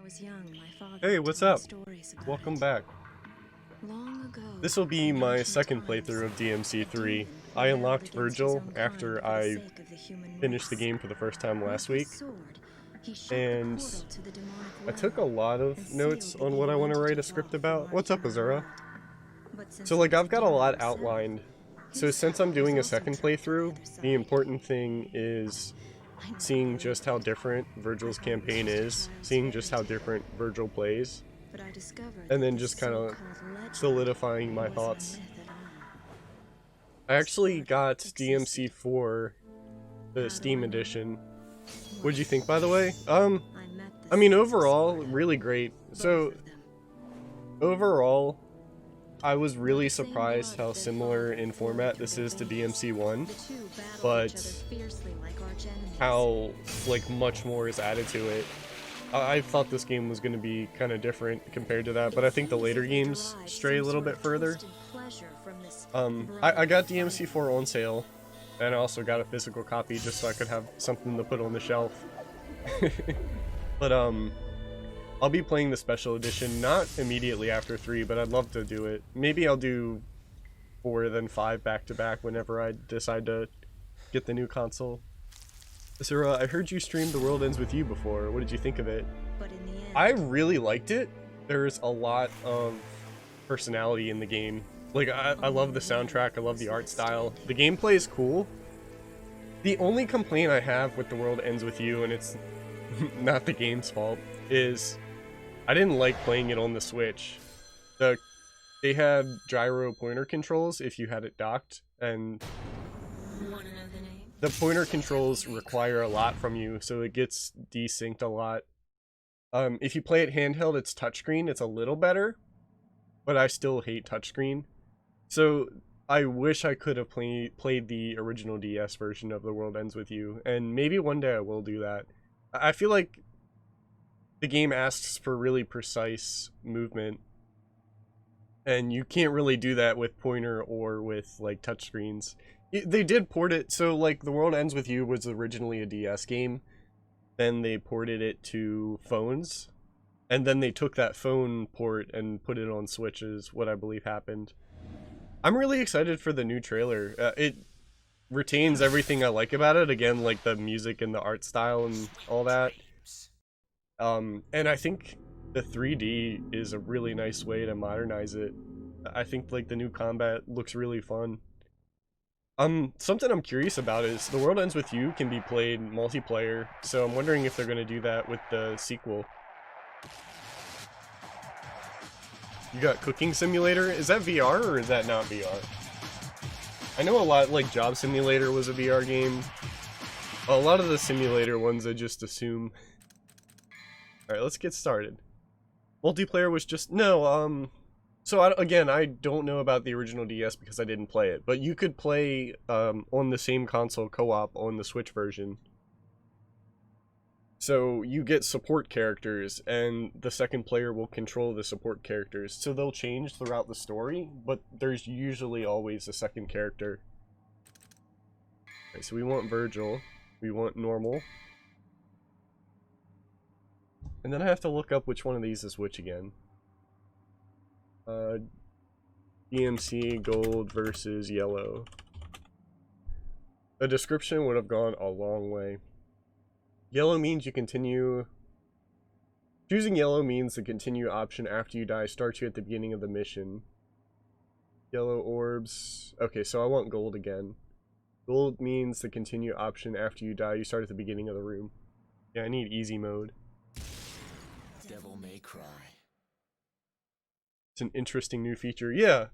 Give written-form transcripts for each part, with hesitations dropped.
was young, my father Hey, would what's tell me up? stories about Welcome it. back. Long ago, This will be in my ancient second times, playthrough of a DMC3. demon I rebelled unlocked against his Virgil own kind after for the I sake of the human finished the race. game for the first time last With his week, sword, he shut the and portal to the demonic I took a realm lot and of notes sealed the on what I evil want to write a entities script off from about. our What's up, human Azura? world. But since So, he like, was a I've got a demon lot himself, outlined. So, his since I'm path was doing a also second tracked on the playthrough, other side. the important thing is I never seeing believed just how it. different I Virgil's thought it was campaign just a is, child's seeing just fairy how tale. different Virgil plays, But I discovered and that then this just kind of so-called legend solidifying my was no thoughts. myth at all. I The actually sword got existed. DMC4, the How do Steam I know? edition. Well, What'd you think, by the way? I met the I mean, sons of overall, Sparta. really great. Both So, of them. overall, I was Now, really the same surprised blood how of their similar father in flowed format through this their is to veins. DMC1, The two battled each other but fiercely like arch enemies. how, like, much more is added to it. I thought this game was going to be kind of different compared to that, but It I think the seemed as later if they games derived stray a some little sort bit of further. twisted pleasure from this I got brotherly DMC4 fighting. on sale, and I also got a physical copy just so I could have something to put on the shelf. But, I'll be playing the special edition, not immediately after 3, but I'd love to do it. Maybe I'll do 4, then 5 back to back whenever I decide to get the new console. So, I heard you streamed The World Ends With You before. What did you think of it? But in the end, I really liked it. There's a lot of personality in the game. Like, I love the soundtrack, I love the art style. The gameplay is cool. The only complaint I have with The World Ends With You, and it's not the game's fault, is I didn't like playing it on the Switch. They had gyro pointer controls if you had it docked, and wanna know the name? the pointer controls require a lot from you, so it gets desynced a lot. If you play it handheld, it's touchscreen, it's a little better, but I still hate touchscreen. So I wish I could have played the original DS version of The World Ends With You, and maybe one day I will do that. I feel like the game asks for really precise movement, and you can't really do that with pointer or with, like, touchscreens. They did port it, so, like, The World Ends With You was originally a DS game, then they ported it to phones, and then they took that phone port and put it on Switch is what I believe happened. I'm really excited for the new trailer. It retains everything I like about it, again, like the music and the art style and all that. And I think the 3D is a really nice way to modernize it. I think, like, the new combat looks really fun. Something I'm curious about is The World Ends With You can be played multiplayer, so I'm wondering if they're going to do that with the sequel. You got Cooking Simulator? Is that VR or is that not VR? I know a lot, like, Job Simulator was a VR game. A lot of the simulator ones I just assume. Alright, let's get started. Multiplayer was just... No, so, again, I don't know about the original DS because I didn't play it. But you could play on the same console co-op on the Switch version. So you get support characters, and the second player will control the support characters. So they'll change throughout the story, but there's usually always a second character. Okay, so we want Virgil. We want normal. And then I have to look up which one of these is which again. DMC gold versus yellow. A description would have gone a long way. Yellow means you continue. Choosing yellow means the continue option after you die starts you at the beginning of the mission. Yellow orbs. Okay, so I want gold again. Gold means the continue option after you die. You start at the beginning of the room. Yeah, I need easy mode. Devilmaycry. It's an interesting new feature. Yeah,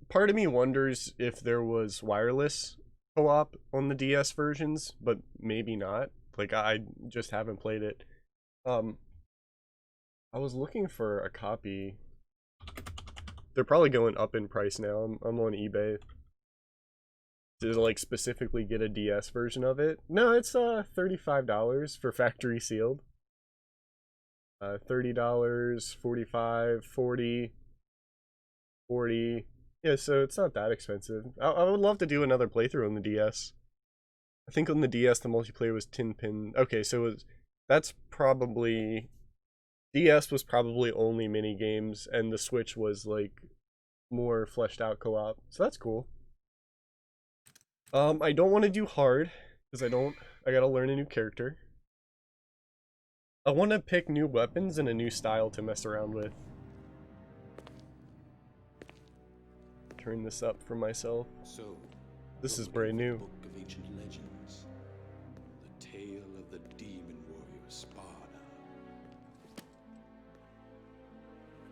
part of me wonders if there was wireless co-op on the DS versions, but maybe not. Like, I just haven't played it. I was looking for a copy. They're probably going up in price now. I'm on eBay to, like, specifically get a DS version of it. No, it's $35 for factory sealed. $30, $45, $40, $40. Yeah, so it's not that expensive. I would love to do another playthrough on the DS. I think on the DS the multiplayer was 10 pin. Okay, so that's probably DS was probably only mini games, and the Switch was like more fleshed out co-op. So that's cool. I don't want to do hard because I gotta learn a new character. I want to pick new weapons and a new style to mess around with. Turn this up for myself. So, This is brand new. Book of Ancient Legends, the tale of the demon warrior Sparda.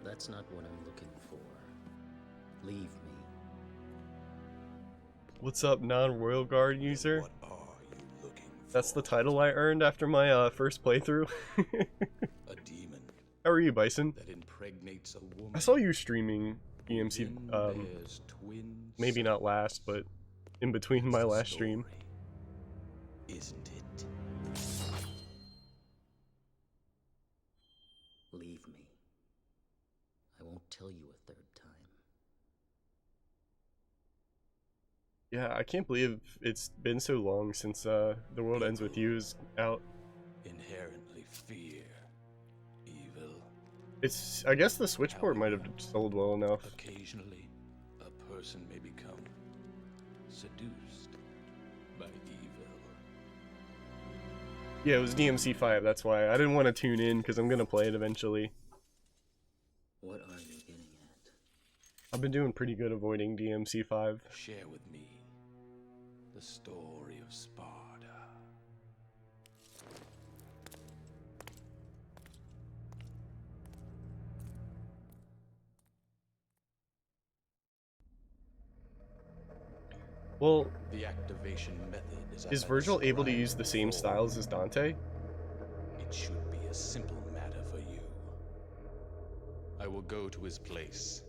That's not what I'm looking for. Leave me. What's up, non-Royal Guard user? What are you looking for? That's the title I earned after my first playthrough. A demon How are you, Bison? that impregnates a woman. I saw you streaming EMC, Then bears twin maybe not last, but in between my last stream. story, isn't it? Leave me. I won't tell you a third time. Yeah, I can't believe it's been so long since The World Ends With You is out. Inherently fear evil. I guess the Switch port might have sold well enough. Occasionally, a person may become seduced by evil. Yeah, it was DMC5, that's why. I didn't want to tune in because I'm gonna play it eventually. What are you getting at? I've been doing pretty good avoiding DMC5. Share with me the story of Sparda. Well, The activation method is is as I Virgil able to described use the same before. styles as Dante? It should be a simple matter for you. I will go to his place.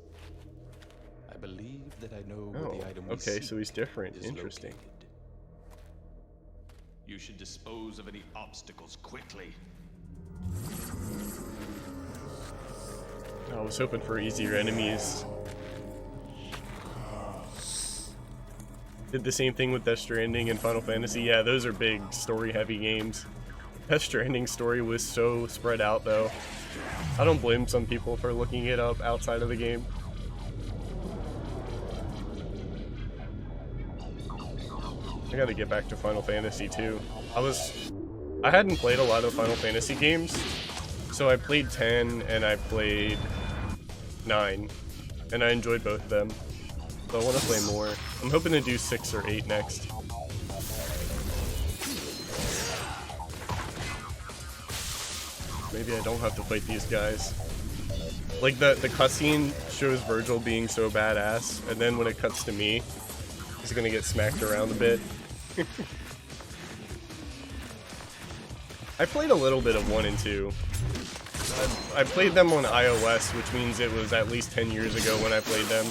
I believe that I know where Oh, the item we okay, so seek he's different. is Interesting. located. You should dispose of any obstacles quickly. I was hoping for easier enemies. Did the same thing with Death Stranding and Final Fantasy. Yeah, those are big story-heavy games. Death Stranding story was so spread out, though. I don't blame some people for looking it up outside of the game. I gotta get back to Final Fantasy too. I hadn't played a lot of Final Fantasy games, so I played 10 and I played 9, and I enjoyed both of them. So I want to play more. I'm hoping to do 6 or 8 next. Maybe I don't have to fight these guys. Like the cutscene shows Virgil being so badass, and then when it cuts to me, he's gonna get smacked around a bit. I played a little bit of 1 and 2. I played them on iOS, which means it was at least 10 years ago when I played them.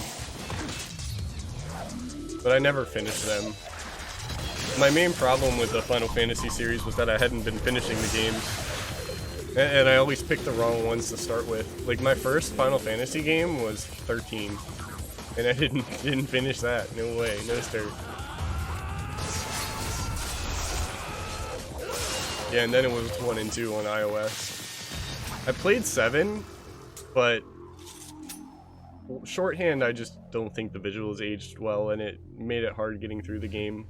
But I never finished them. My main problem with the Final Fantasy series was that I hadn't been finishing the games. And I always picked the wrong ones to start with. Like, my first Final Fantasy game was 13. And I didn't finish that. No way. No stir. Yeah, and then it was 1 and 2 on iOS. I played 7, but shorthand, I just don't think the visuals aged well, and it made it hard getting through the game,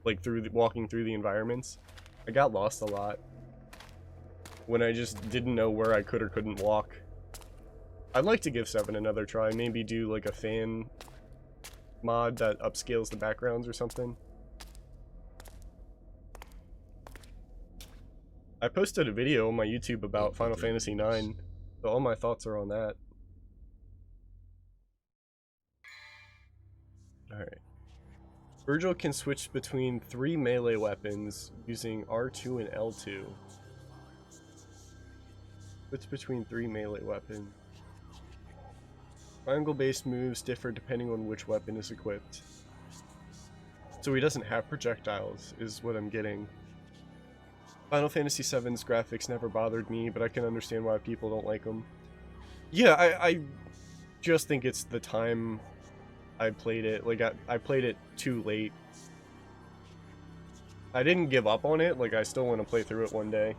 like walking through the environments. I got lost a lot when I just didn't know where I could or couldn't walk. I'd like to give 7 another try, maybe do like a fan mod that upscales the backgrounds or something. I posted a video on my YouTube about Final Fantasy IX, so all my thoughts are on that. Alright. Virgil can switch between 3 melee weapons using R2 and L2. Switch between 3 melee weapons. Triangle-based moves differ depending on which weapon is equipped. So he doesn't have projectiles, is what I'm getting. Final Fantasy VII's graphics never bothered me, but I can understand why people don't like them. Yeah, I just think it's the time I played it. Like, I played it too late. I didn't give up on it, like, I still want to play through it one day.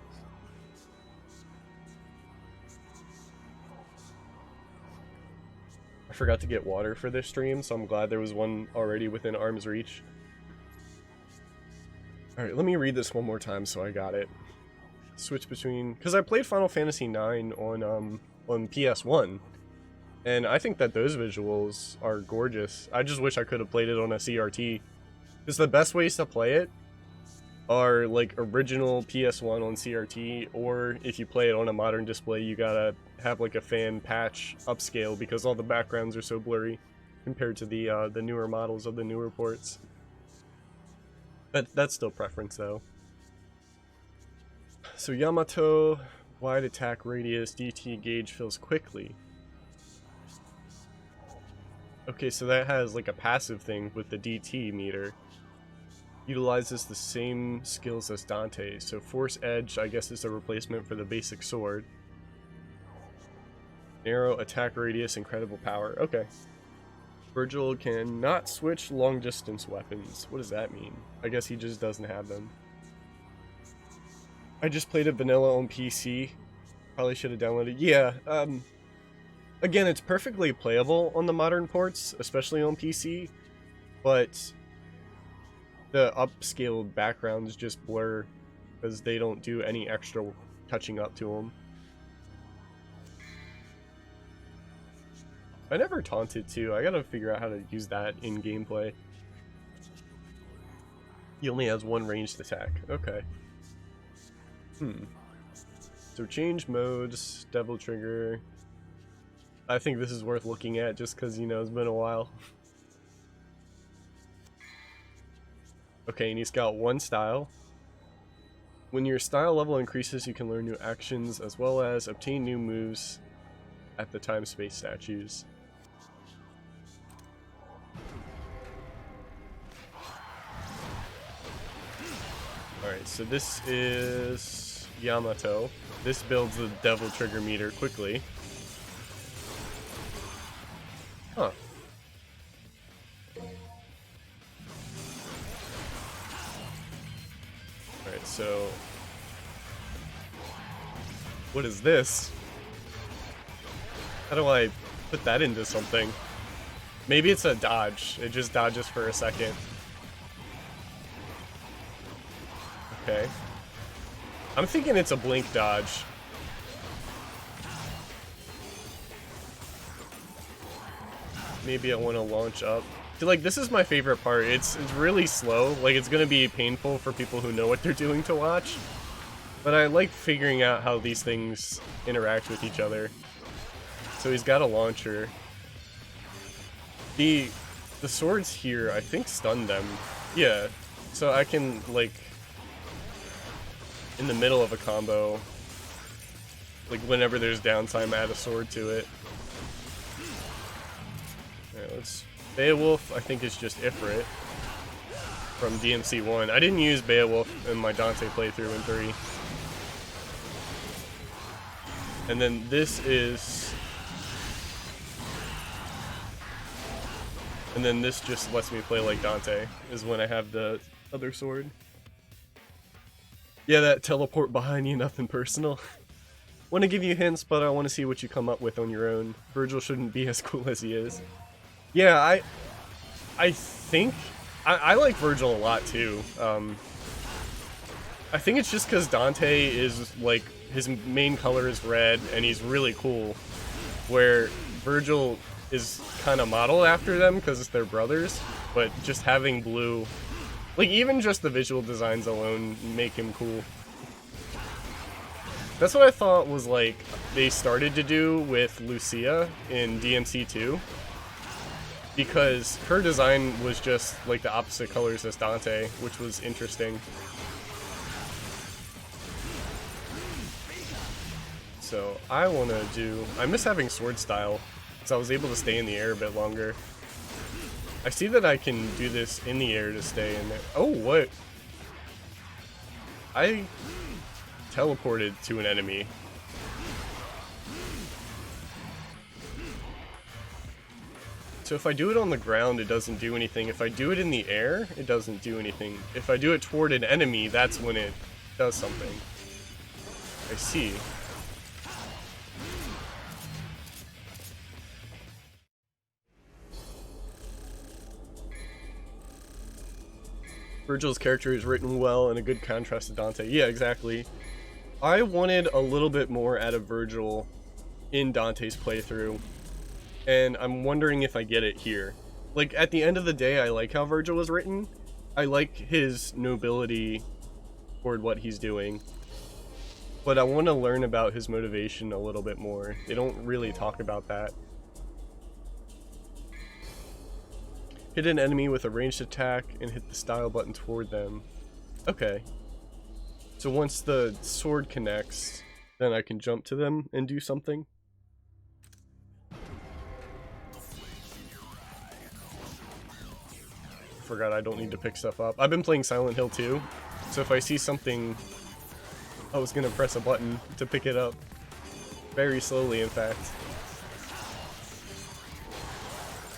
I forgot to get water for this stream, so I'm glad there was one already within arm's reach. Alright, let me read this one more time so I got it. Switch between... Because I played Final Fantasy IX on PS1, and I think that those visuals are gorgeous. I just wish I could have played it on a CRT. Because the best ways to play it are like original PS1 on CRT, or if you play it on a modern display, you gotta have like a fan patch upscale because all the backgrounds are so blurry compared to the newer models of the newer ports. But that's still preference though. So Yamato, wide attack radius, DT gauge fills quickly. Okay, so that has like a passive thing with the DT meter. Utilizes the same skills as Dante, so Force Edge, I guess, is a replacement for the basic sword. Narrow attack radius, incredible power. Okay. Virgil cannot switch long distance weapons. What does that mean? I guess he just doesn't have them. I just played it vanilla on PC. Probably should have downloaded. Yeah, again, it's perfectly playable on the modern ports, especially on PC, but the upscaled backgrounds just blur because they don't do any extra touching up to them. I never taunted too. I gotta figure out how to use that in gameplay. He only has one ranged attack. Okay. So change modes, Devil Trigger. I think this is worth looking at just because, you know, it's been a while. Okay, and he's got one style. When your style level increases, you can learn new actions as well as obtain new moves at the time-space statues. Alright, so this is Yamato. This builds the Devil Trigger meter quickly. Huh. Alright, so... what is this? How do I put that into something? Maybe it's a dodge. It just dodges for a second. Okay. I'm thinking it's a blink dodge. Maybe I want to launch up. Like, this is my favorite part. It's really slow. Like, it's gonna be painful for people who know what they're doing to watch. But I like figuring out how these things interact with each other. So he's got a launcher. The swords here, I think, stun them. Yeah. So I can, like, in the middle of a combo, like whenever there's downtime, add a sword to it. Alright, let's... Beowulf, I think, is just Ifrit from DMC1. I didn't use Beowulf in my Dante playthrough in 3. And then this is... and then this just lets me play like Dante, is when I have the other sword. Yeah, that teleport behind you, nothing personal. Want to give you hints, but I want to see what you come up with on your own. Virgil shouldn't be as cool as he is. Yeah, I think... I like Virgil a lot, too. I think it's just because Dante is, like, his main color is red, and he's really cool. Where Virgil is kind of modeled after them because they're brothers, but just having blue... like, even just the visual designs alone make him cool. That's what I thought was, like, they started to do with Lucia in DMC2. Because her design was just, like, the opposite colors as Dante, which was interesting. So, I want to do... I miss having sword style, because I was able to stay in the air a bit longer. I see that I can do this in the air to stay in there. Oh, what? I teleported to an enemy. So if I do it on the ground, it doesn't do anything. If I do it in the air, it doesn't do anything. If I do it toward an enemy, that's when it does something. I see. Virgil's character is written well and a good contrast to Dante. Yeah, exactly. I wanted a little bit more out of Virgil in Dante's playthrough, and I'm wondering if I get it here. Like, at the end of the day, I like how Virgil was written. I like his nobility toward what he's doing. But I want to learn about his motivation a little bit more. They don't really talk about that. Hit an enemy with a ranged attack and hit the style button toward them. Okay. So once the sword connects, then I can jump to them and do something. Forgot I don't need to pick stuff up. I've been playing Silent Hill 2, so if I see something, I was gonna press a button to pick it up. Very slowly, in fact.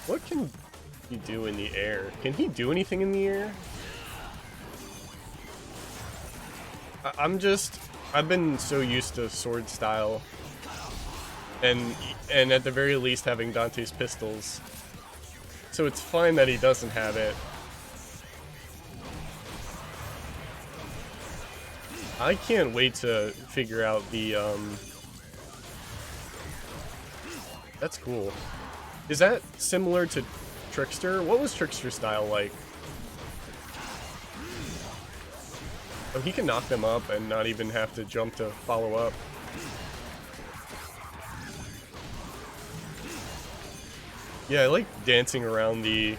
What can he do in the air? Can he do anything in the air? I've been so used to sword style, and at the very least having Dante's pistols. So it's fine that he doesn't have it. I can't wait to figure out the, That's cool. Is that similar to Trickster? What was Trickster style like? Oh, he can knock them up and not even have to jump to follow up. Yeah, I like dancing around the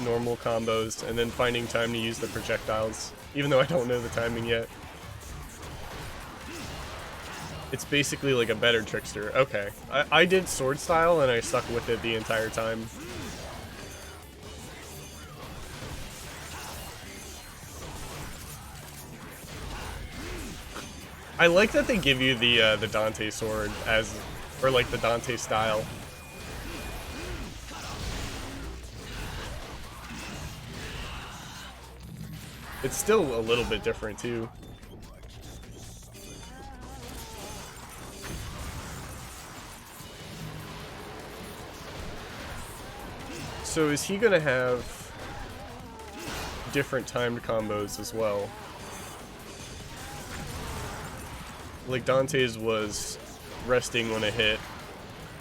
normal combos and then finding time to use the projectiles, even though I don't know the timing yet. It's basically like a better Trickster. Okay. I did sword style and I stuck with it the entire time. I like that they give you the Dante sword as, or like the Dante style. It's still a little bit different too. So is he gonna have different timed combos as well? Like Dante's was resting when it hit.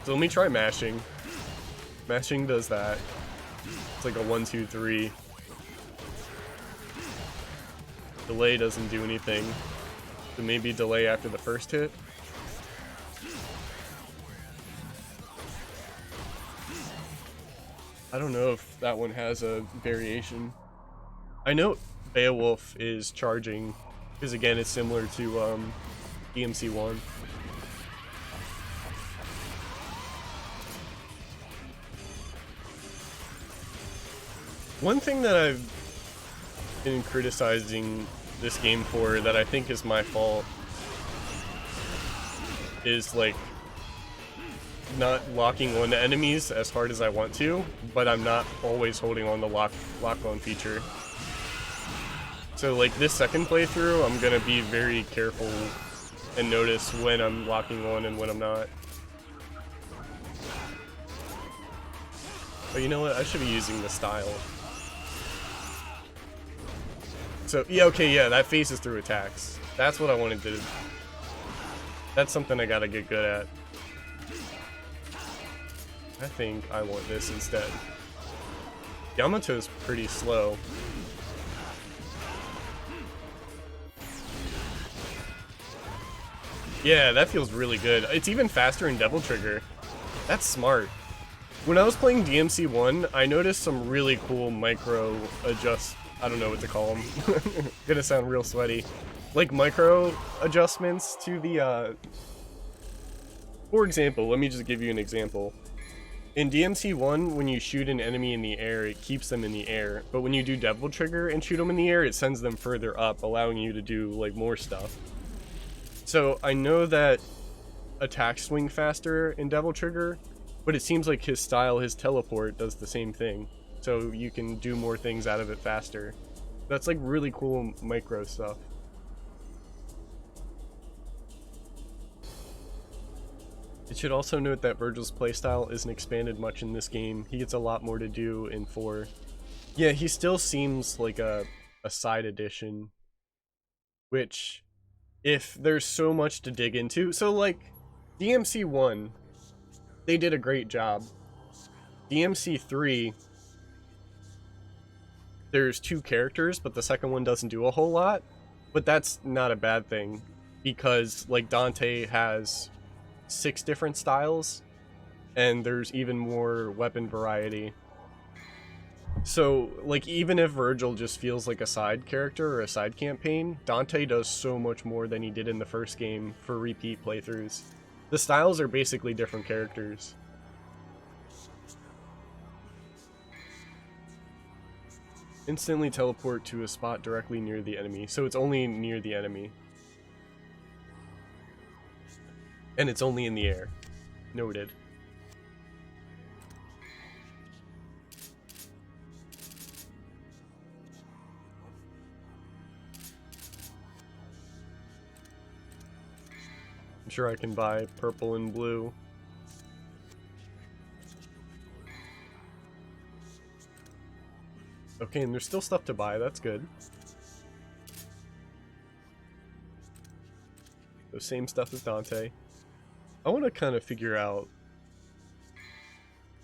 So let me try mashing. Mashing does that. It's like a 1, 2, 3. Delay doesn't do anything. So maybe delay after the first hit. I don't know if that one has a variation. I know Beowulf is charging, because again it's similar to DMC1. One thing that I've been criticizing this game for that I think is my fault is like not locking on to enemies as hard as I want to, but I'm not always holding on the lock on feature. So like this second playthrough, I'm gonna be very careful and notice when I'm locking on and when I'm not. But you know what? I should be using the style. So yeah, okay, yeah, that phases through attacks. That's what I wanted to do. That's something I gotta get good at. I think I want this instead. Yamato's pretty slow. Yeah, that feels really good. It's even faster in Devil Trigger. That's smart. When I was playing DMC1, I noticed some really cool micro adjust. I don't know what to call them. Gonna sound real sweaty. Like micro adjustments to the, For example, let me just give you an example. In DMC1, when you shoot an enemy in the air, it keeps them in the air. But when you do Devil Trigger and shoot them in the air, it sends them further up, allowing you to do, like, more stuff. So, I know that attacks swing faster in Devil Trigger, but it seems like his style, his teleport, does the same thing. So, you can do more things out of it faster. That's, like, really cool micro stuff. It should also note that Virgil's playstyle isn't expanded much in this game. He gets a lot more to do in 4. Yeah, he still seems like a a side edition, which, if there's so much to dig into, so like DMC 1, they did a great job. DMC 3, there's 2 characters, but the second one doesn't do a whole lot, but that's not a bad thing, because like Dante has 6 different styles, and there's even more weapon variety. So, like, even if Virgil just feels like a side character or a side campaign, Dante does so much more than he did in the first game for repeat playthroughs. The styles are basically different characters. Instantly teleport to a spot directly near the enemy. So it's only near the enemy. And it's only in the air. Noted. I'm sure I can buy purple and blue. Okay, and there's still stuff to buy, that's good. The same stuff as Dante. I want to kind of figure out...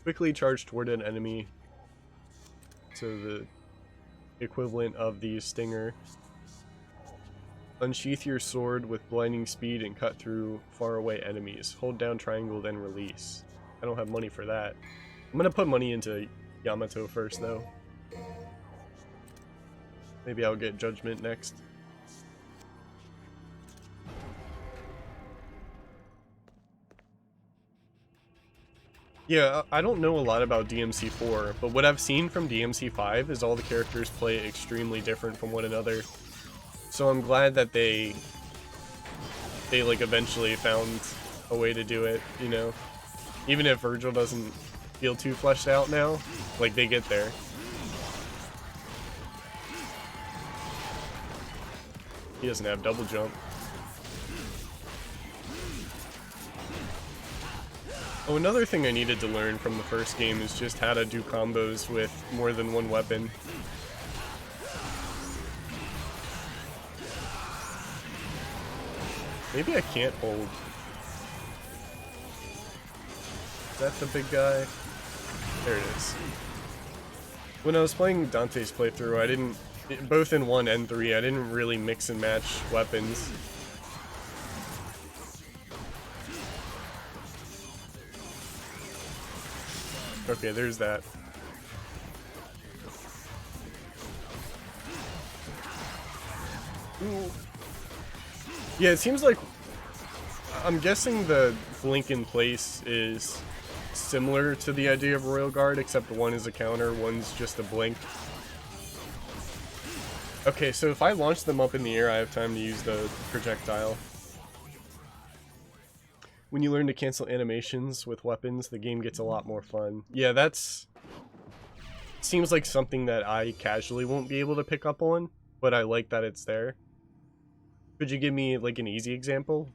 Quickly charge toward an enemy. So the equivalent of the stinger. Unsheath your sword with blinding speed and cut through faraway enemies. Hold down triangle, then release. I don't have money for that. I'm gonna put money into Yamato first, though. Maybe I'll get Judgment next. Yeah, I don't know a lot about DMC 4, but what I've seen from DMC 5 is all the characters play extremely different from one another. So I'm glad that they like eventually found a way to do it, you know? Even if Virgil doesn't feel too fleshed out now, like they get there. He doesn't have double jump. Oh, another thing I needed to learn from the first game is just how to do combos with more than one weapon. Maybe I can't hold. Is that the big guy? There it is. When I was playing Dante's playthrough, I didn't... Both in 1 and 3, I didn't really mix and match weapons. Okay, there's that. Ooh. Yeah, it seems like... I'm guessing the blink in place is similar to the idea of Royal Guard, except one is a counter, one's just a blink. Okay, so if I launch them up in the air, I have time to use the projectile. When you learn to cancel animations with weapons, the game gets a lot more fun. Yeah, that's... Seems like something that I casually won't be able to pick up on, but I like that it's there. Could you give me, like, an easy example?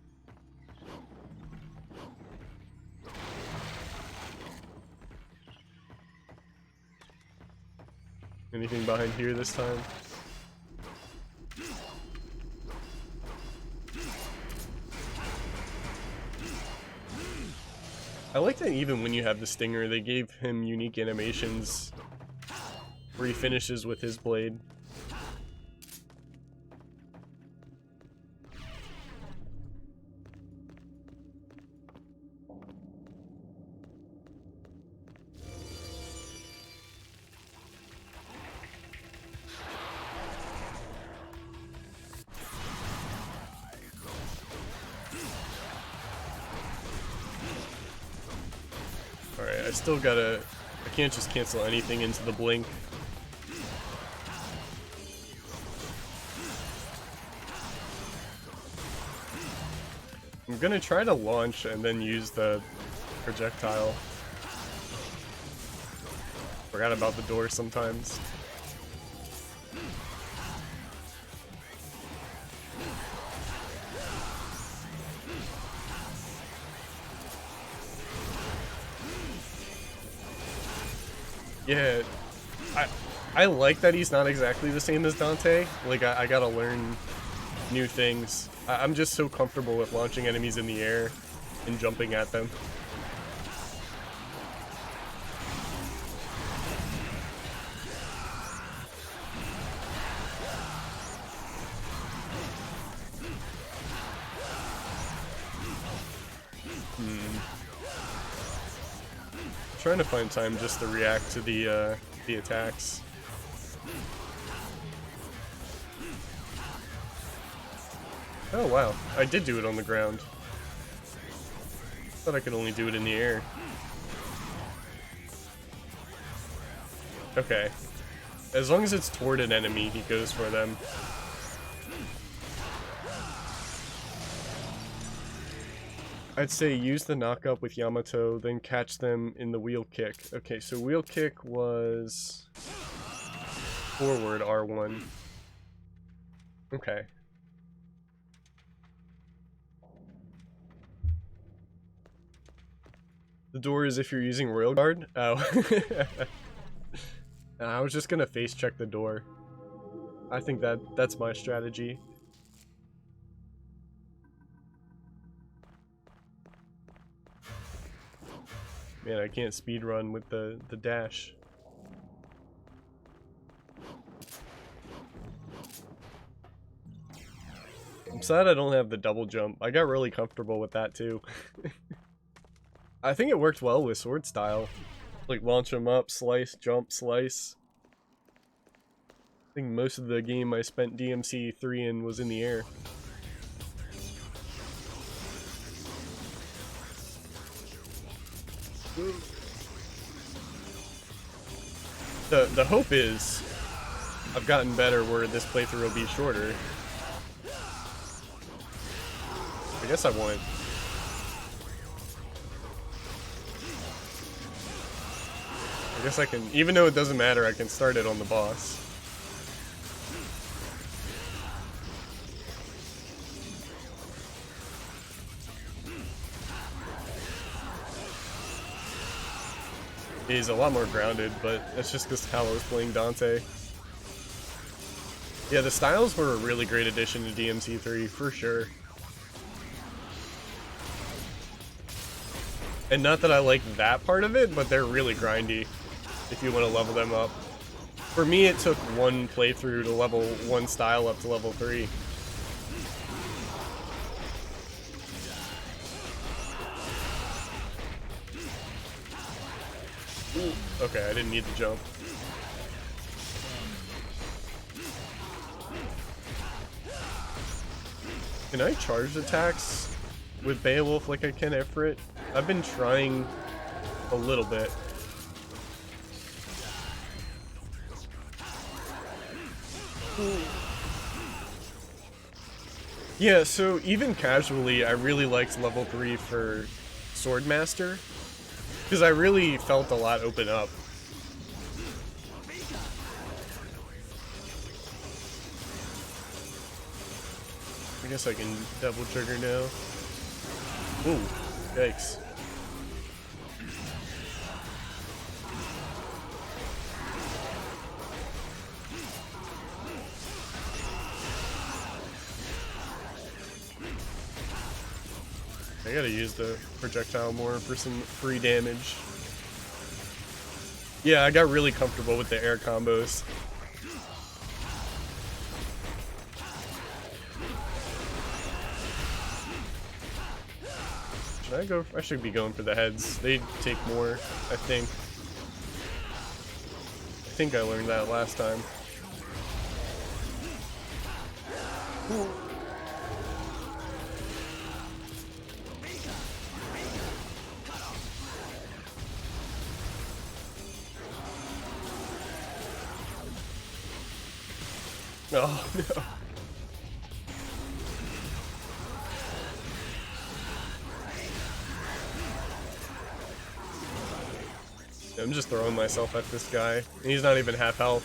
Anything behind here this time? I like that even when you have the stinger, they gave him unique animations where he finishes with his blade. Alright, I still gotta... I can't just cancel anything into the blink. I'm gonna try to launch and then use the projectile. Forgot about the door sometimes. Yeah, I like that he's not exactly the same as Dante. Like, I gotta learn new things. I'm just so comfortable with launching enemies in the air and jumping at them. Trying to find time just to react to the attacks. Oh wow, I did do it on the ground. Thought I could only do it in the air. Okay. As long as it's toward an enemy, he goes for them. I'd say use the knockup with Yamato, then catch them in the wheel kick. Okay, so wheel kick was forward R1. Okay. The door is if you're using Royal Guard? Oh. I was just gonna face check the door. I think that's my strategy. Man, I can't speedrun with the dash. I'm sad I don't have the double jump. I got really comfortable with that too. I think it worked well with sword style. Like launch them up, slice, jump, slice. I think most of the game I spent DMC 3 in was in the air. The hope is I've gotten better where this playthrough will be shorter. I guess I won. I guess I can, even though it doesn't matter, I can start it on the boss. He's a lot more grounded, but that's just because how I was playing Dante. Yeah, the styles were a really great addition to DMC 3, for sure. And not that I like that part of it, but they're really grindy if you want to level them up. For me, it took one playthrough to level one style up to level 3. Ooh, okay, I didn't need to jump. Can I charge attacks with Beowulf like I can Ifrit? I've been trying a little bit. Yeah, so even casually, I really liked level 3 for Swordmaster, because I really felt a lot open up. I guess I can double trigger now. Ooh, yikes. I gotta use the projectile more for some free damage. Yeah, I got really comfortable with the air combos. Should I go? I should be going for the heads. They take more, I think. I think I learned that last time. Ooh. Oh, no. I'm just throwing myself at this guy. And he's not even half health.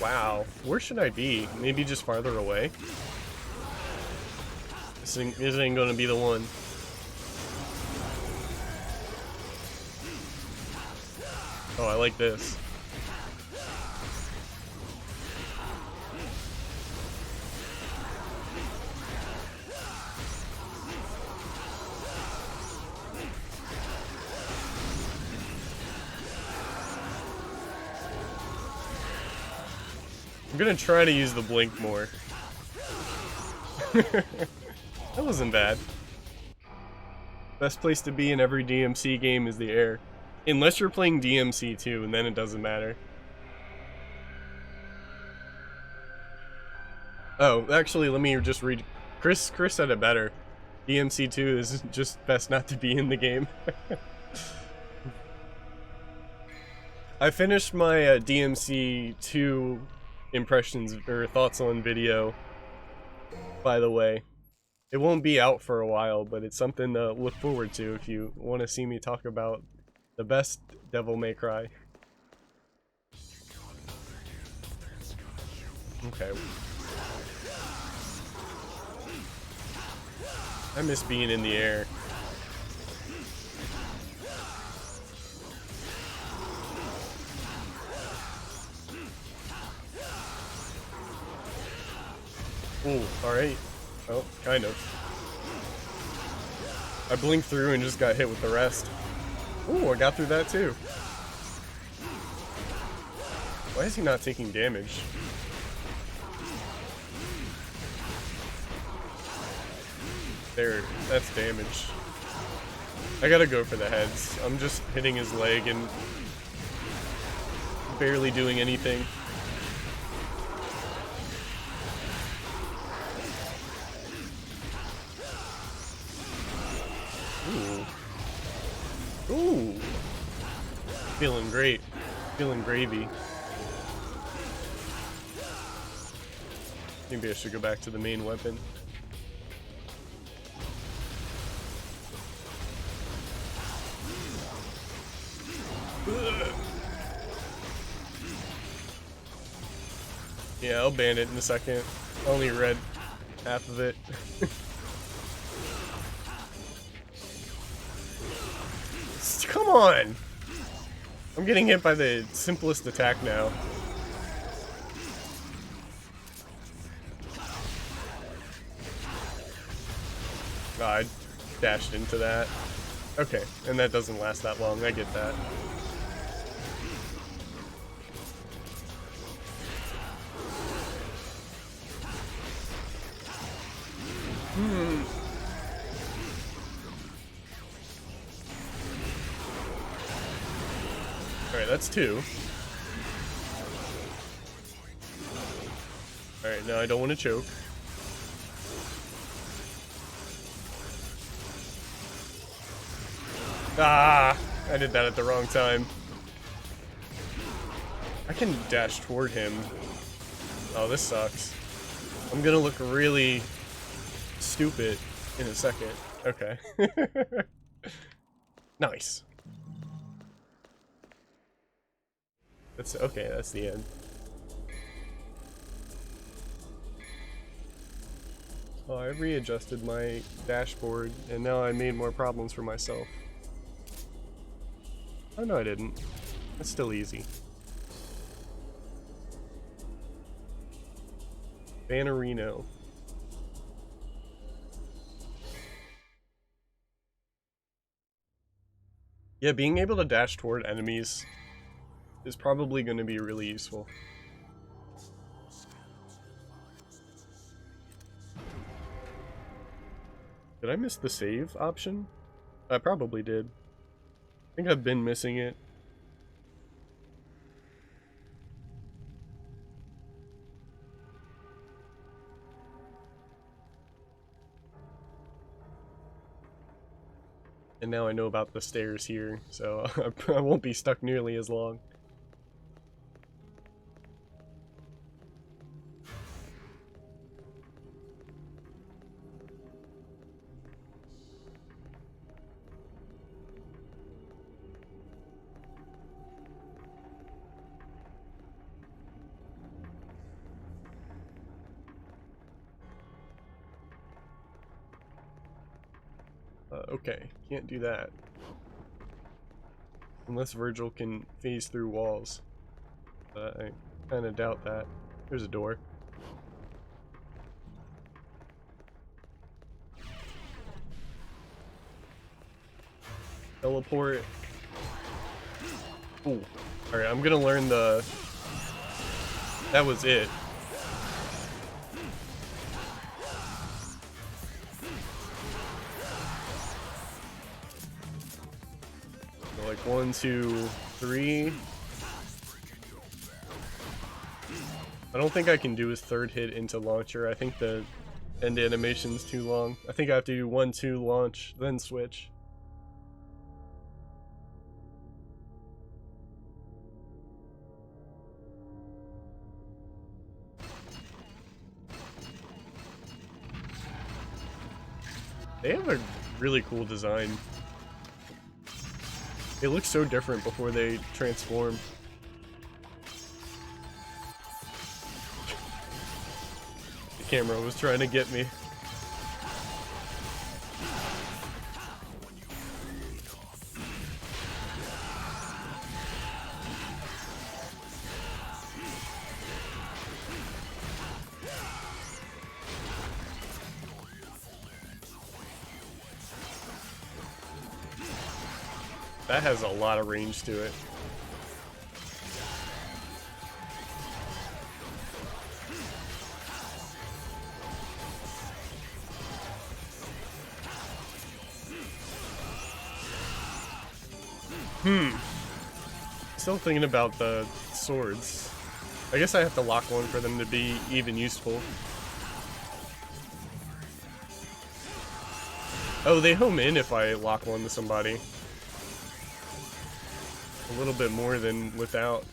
Wow. Where should I be? Maybe just farther away? This ain't gonna be the one. Oh, I like this. I'm gonna try to use the blink more. That wasn't bad. Best place to be in every DMC game is the air. Unless you're playing DMC 2, and then it doesn't matter. Oh, actually, let me just read. Chris said it better. DMC 2 is just best not to be in the game. I finished my DMC 2 impressions or thoughts on video, by the way. It won't be out for a while, but it's something to look forward to if you want to see me talk about the best Devil May Cry. Okay. I miss being in the air. Ooh, alright. Oh, kind of. I blinked through and just got hit with the rest. Ooh, I got through that too. Why is he not taking damage? There, that's damage. I gotta go for the heads. I'm just hitting his leg and barely doing anything. Ooh. Ooh. Feeling great. Feeling gravy. Maybe I should go back to the main weapon. Yeah, I'll ban it in a second. I only read half of it. Come on! I'm getting hit by the simplest attack now. Oh, I dashed into that. Okay, and that doesn't last that long, I get that. Alright, that's 2. Alright, now I don't want to choke. Ah! I did that at the wrong time. I can dash toward him. Oh, this sucks. I'm gonna look really stupid in a second. Okay. Nice. That's okay, that's the end. Oh, I readjusted my dashboard and now I made more problems for myself. Oh no, I didn't. That's still easy. Bannerino. Yeah, being able to dash toward enemies is probably going to be really useful. Did I miss the save option? I probably did. I think I've been missing it. And now I know about the stairs here, so I won't be stuck nearly as long. Okay, can't do that. Unless Virgil can phase through walls. But I kind of doubt that. There's a door. Teleport. Ooh. Alright, I'm gonna learn the... That was it. So like 1, 2, 3. I don't think I can do his third hit into launcher. I think the end animation's too long. I think I have to do 1, 2, launch, then switch. They have a really cool design. They look so different before they transform. The camera was trying to get me. That has a lot of range to it. Still thinking about the swords. I guess I have to lock one for them to be even useful. Oh, they home in if I lock one to somebody. A little bit more than without.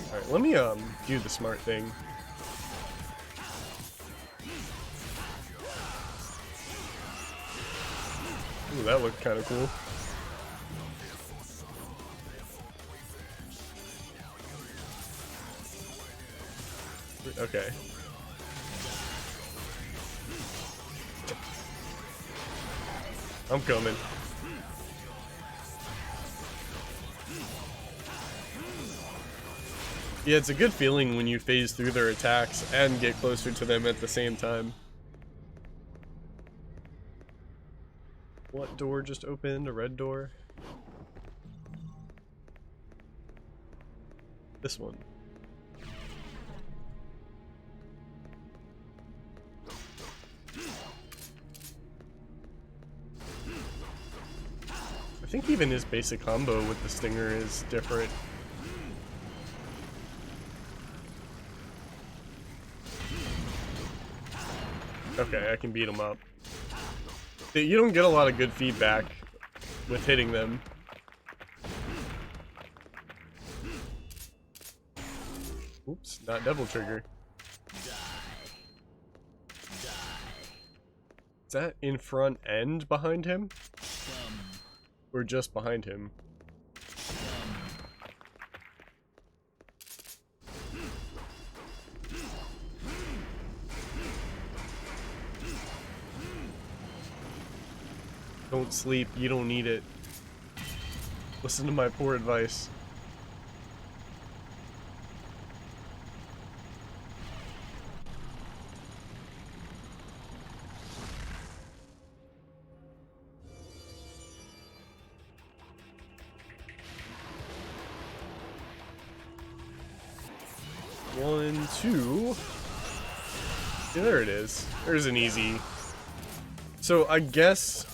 Alright, let me do the smart thing. Ooh, that looked kind of cool. Okay. I'm coming. Yeah, it's a good feeling when you phase through their attacks and get closer to them at the same time. What door just opened? A red door? This one. I think even his basic combo with the stinger is different. Okay, I can beat him up. You don't get a lot of good feedback with hitting them. Oops, not double trigger. Is that in front and behind him? Or just behind him? Don't sleep, you don't need it. Listen to my poor advice. One, two. Yeah, there it is. There's an easy. So I guess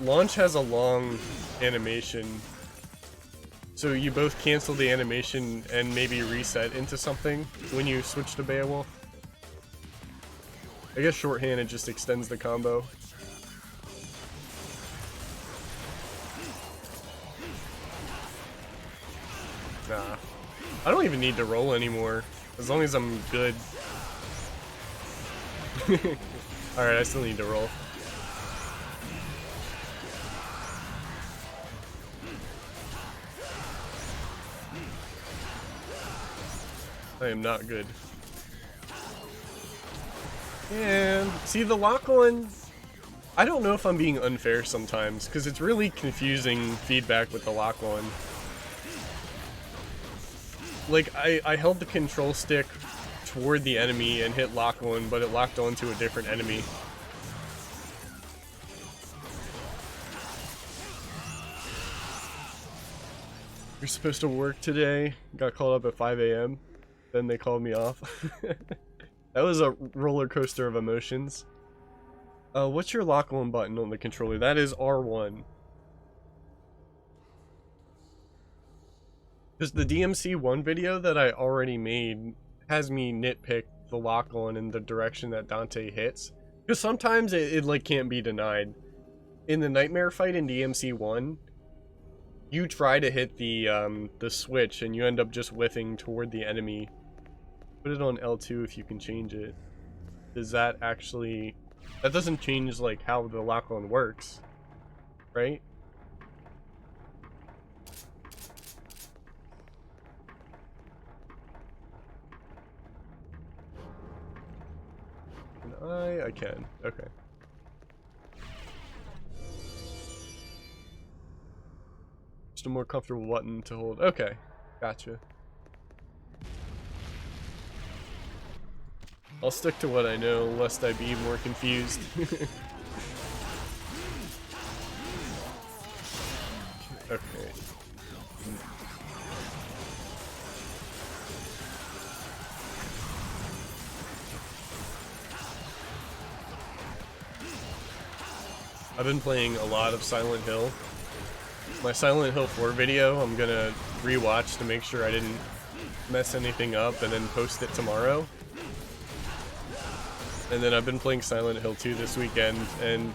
launch has a long animation. So you both cancel the animation and maybe reset into something when you switch to Beowulf. I guess shorthanded just extends the combo. Nah. I don't even need to roll anymore, as long as I'm good. Alright, I still need to roll. I am not good. And see the lock on? I don't know if I'm being unfair sometimes, because it's really confusing feedback with the lock on. Like, I held the control stick toward the enemy and hit lock on, but it locked onto a different enemy. You're supposed to work today. Got called up at 5 a.m. Then they called me off. That was a roller coaster of emotions. What's your lock on button on the controller? That is R1. Because the DMC1 video that I already made has me nitpick the lock on in the direction that Dante hits. Because sometimes it like can't be denied. In the nightmare fight in DMC1, you try to hit the switch and you end up just whiffing toward the enemy. Put it on L2 if you can change it. Does that actually... That doesn't change like how the lock on works, right? Can I can. Okay. Just a more comfortable button to hold. Okay. Gotcha. I'll stick to what I know, lest I be more confused. Okay. I've been playing a lot of Silent Hill. My Silent Hill 4 video, I'm gonna rewatch to make sure I didn't mess anything up and then post it tomorrow. And then I've been playing Silent Hill 2 this weekend, and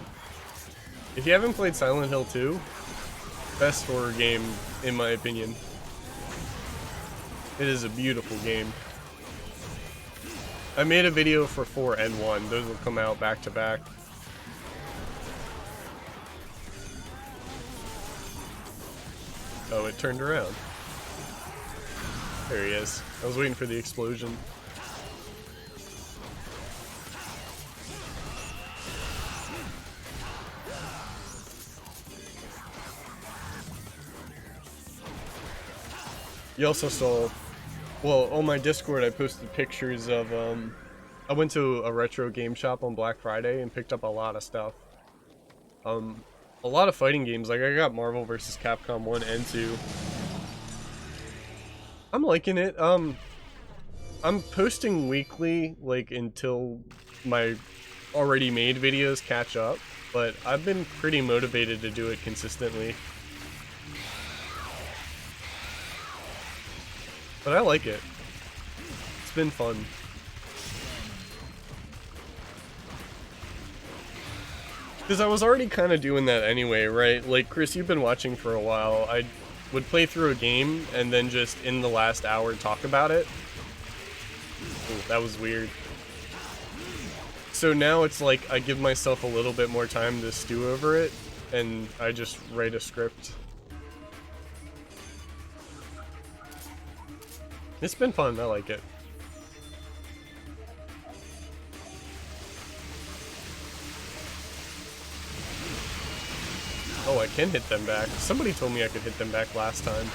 if you haven't played Silent Hill 2, best horror game in my opinion. It is a beautiful game. I made a video for 4 and 1, those will come out back to back. Oh, it turned around. There he is. I was waiting for the explosion. You also saw, well, on my Discord I posted pictures of, I went to a retro game shop on Black Friday and picked up a lot of stuff. A lot of fighting games, like I got Marvel vs. Capcom 1 and 2. I'm liking it. I'm posting weekly, like, until my already made videos catch up, but I've been pretty motivated to do it consistently. But I like it. It's been fun. Because I was already kind of doing that anyway, right? Like, Chris, you've been watching for a while. I would play through a game and then just in the last hour talk about it. Ooh, that was weird. So now it's like I give myself a little bit more time to stew over it and I just write a script. It's been fun, I like it. Oh, I can hit them back. Somebody told me I could hit them back last time.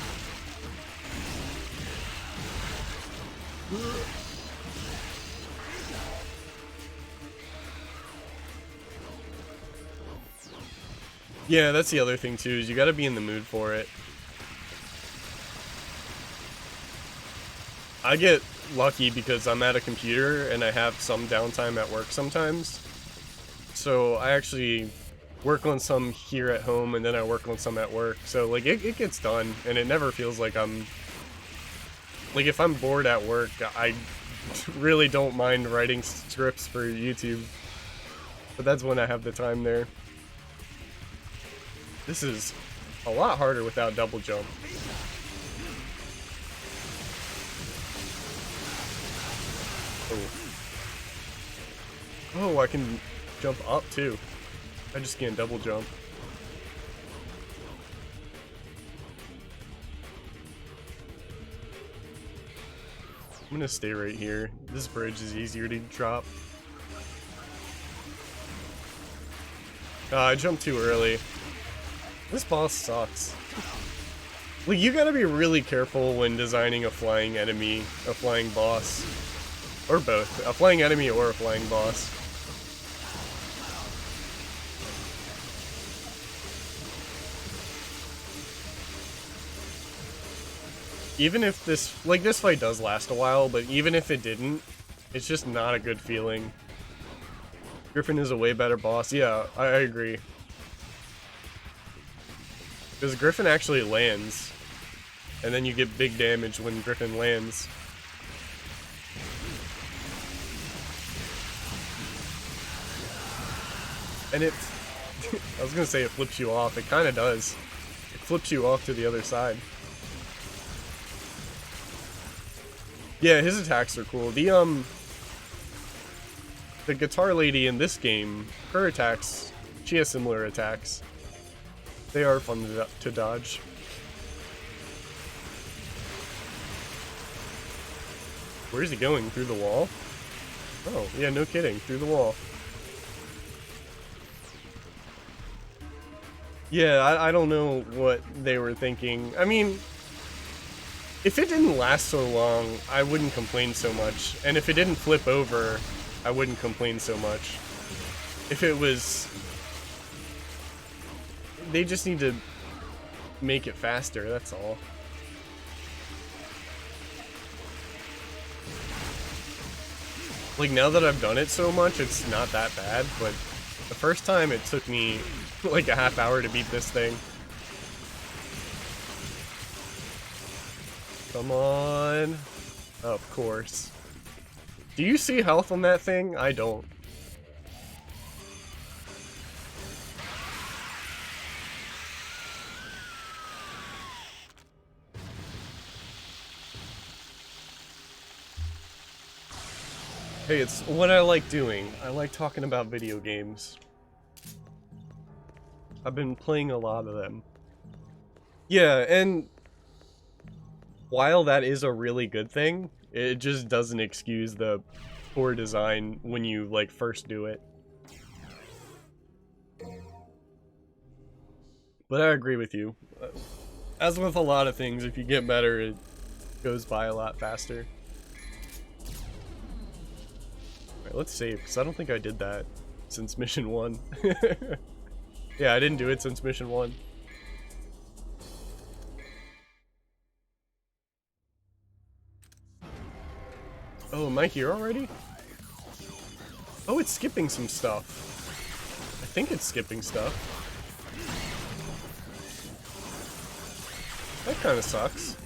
Yeah, that's the other thing too, is you gotta be in the mood for it. I get lucky because I'm at a computer and I have some downtime at work sometimes. So I actually work on some here at home and then I work on some at work. So like it gets done and it never feels like I'm... Like if I'm bored at work, I really don't mind writing scripts for YouTube. But that's when I have the time there. This is a lot harder without double jump. Oh, I can jump up too. I just can't double jump. I'm gonna stay right here. This bridge is easier to drop. I jumped too early. This boss sucks. Like, you gotta be really careful when designing a flying enemy, a flying boss. Or both. A flying enemy or a flying boss. Even if this, like, this fight does last a while, but even if it didn't, it's just not a good feeling. Griffin is a way better boss. Yeah, I agree. Because Griffin actually lands, and then you get big damage when Griffin lands. And it, I was gonna say it flips you off, it kinda does. It flips you off to the other side. Yeah, his attacks are cool. The guitar lady in this game, her attacks, she has similar attacks. They are fun to dodge. Where is he going? Through the wall? Oh, yeah, no kidding. Through the wall. Yeah, I don't know what they were thinking. I mean, if it didn't last so long, I wouldn't complain so much. And if it didn't flip over, I wouldn't complain so much. If it was... They just need to make it faster, that's all. Like, now that I've done it so much, it's not that bad, but the first time it took me like a half hour to beat this thing. Come on. Of course. Do you see health on that thing? I don't. Hey, it's what I like doing. I like talking about video games. I've been playing a lot of them. Yeah, and while that is a really good thing, it just doesn't excuse the poor design when you, like, first do it. But I agree with you. As with a lot of things, if you get better, it goes by a lot faster. Alright, let's save, because I don't think I did that since Mission 1. Yeah, I didn't do it since Mission 1. Oh, am I here already? Oh, it's skipping some stuff. I think it's skipping stuff. That kind of sucks.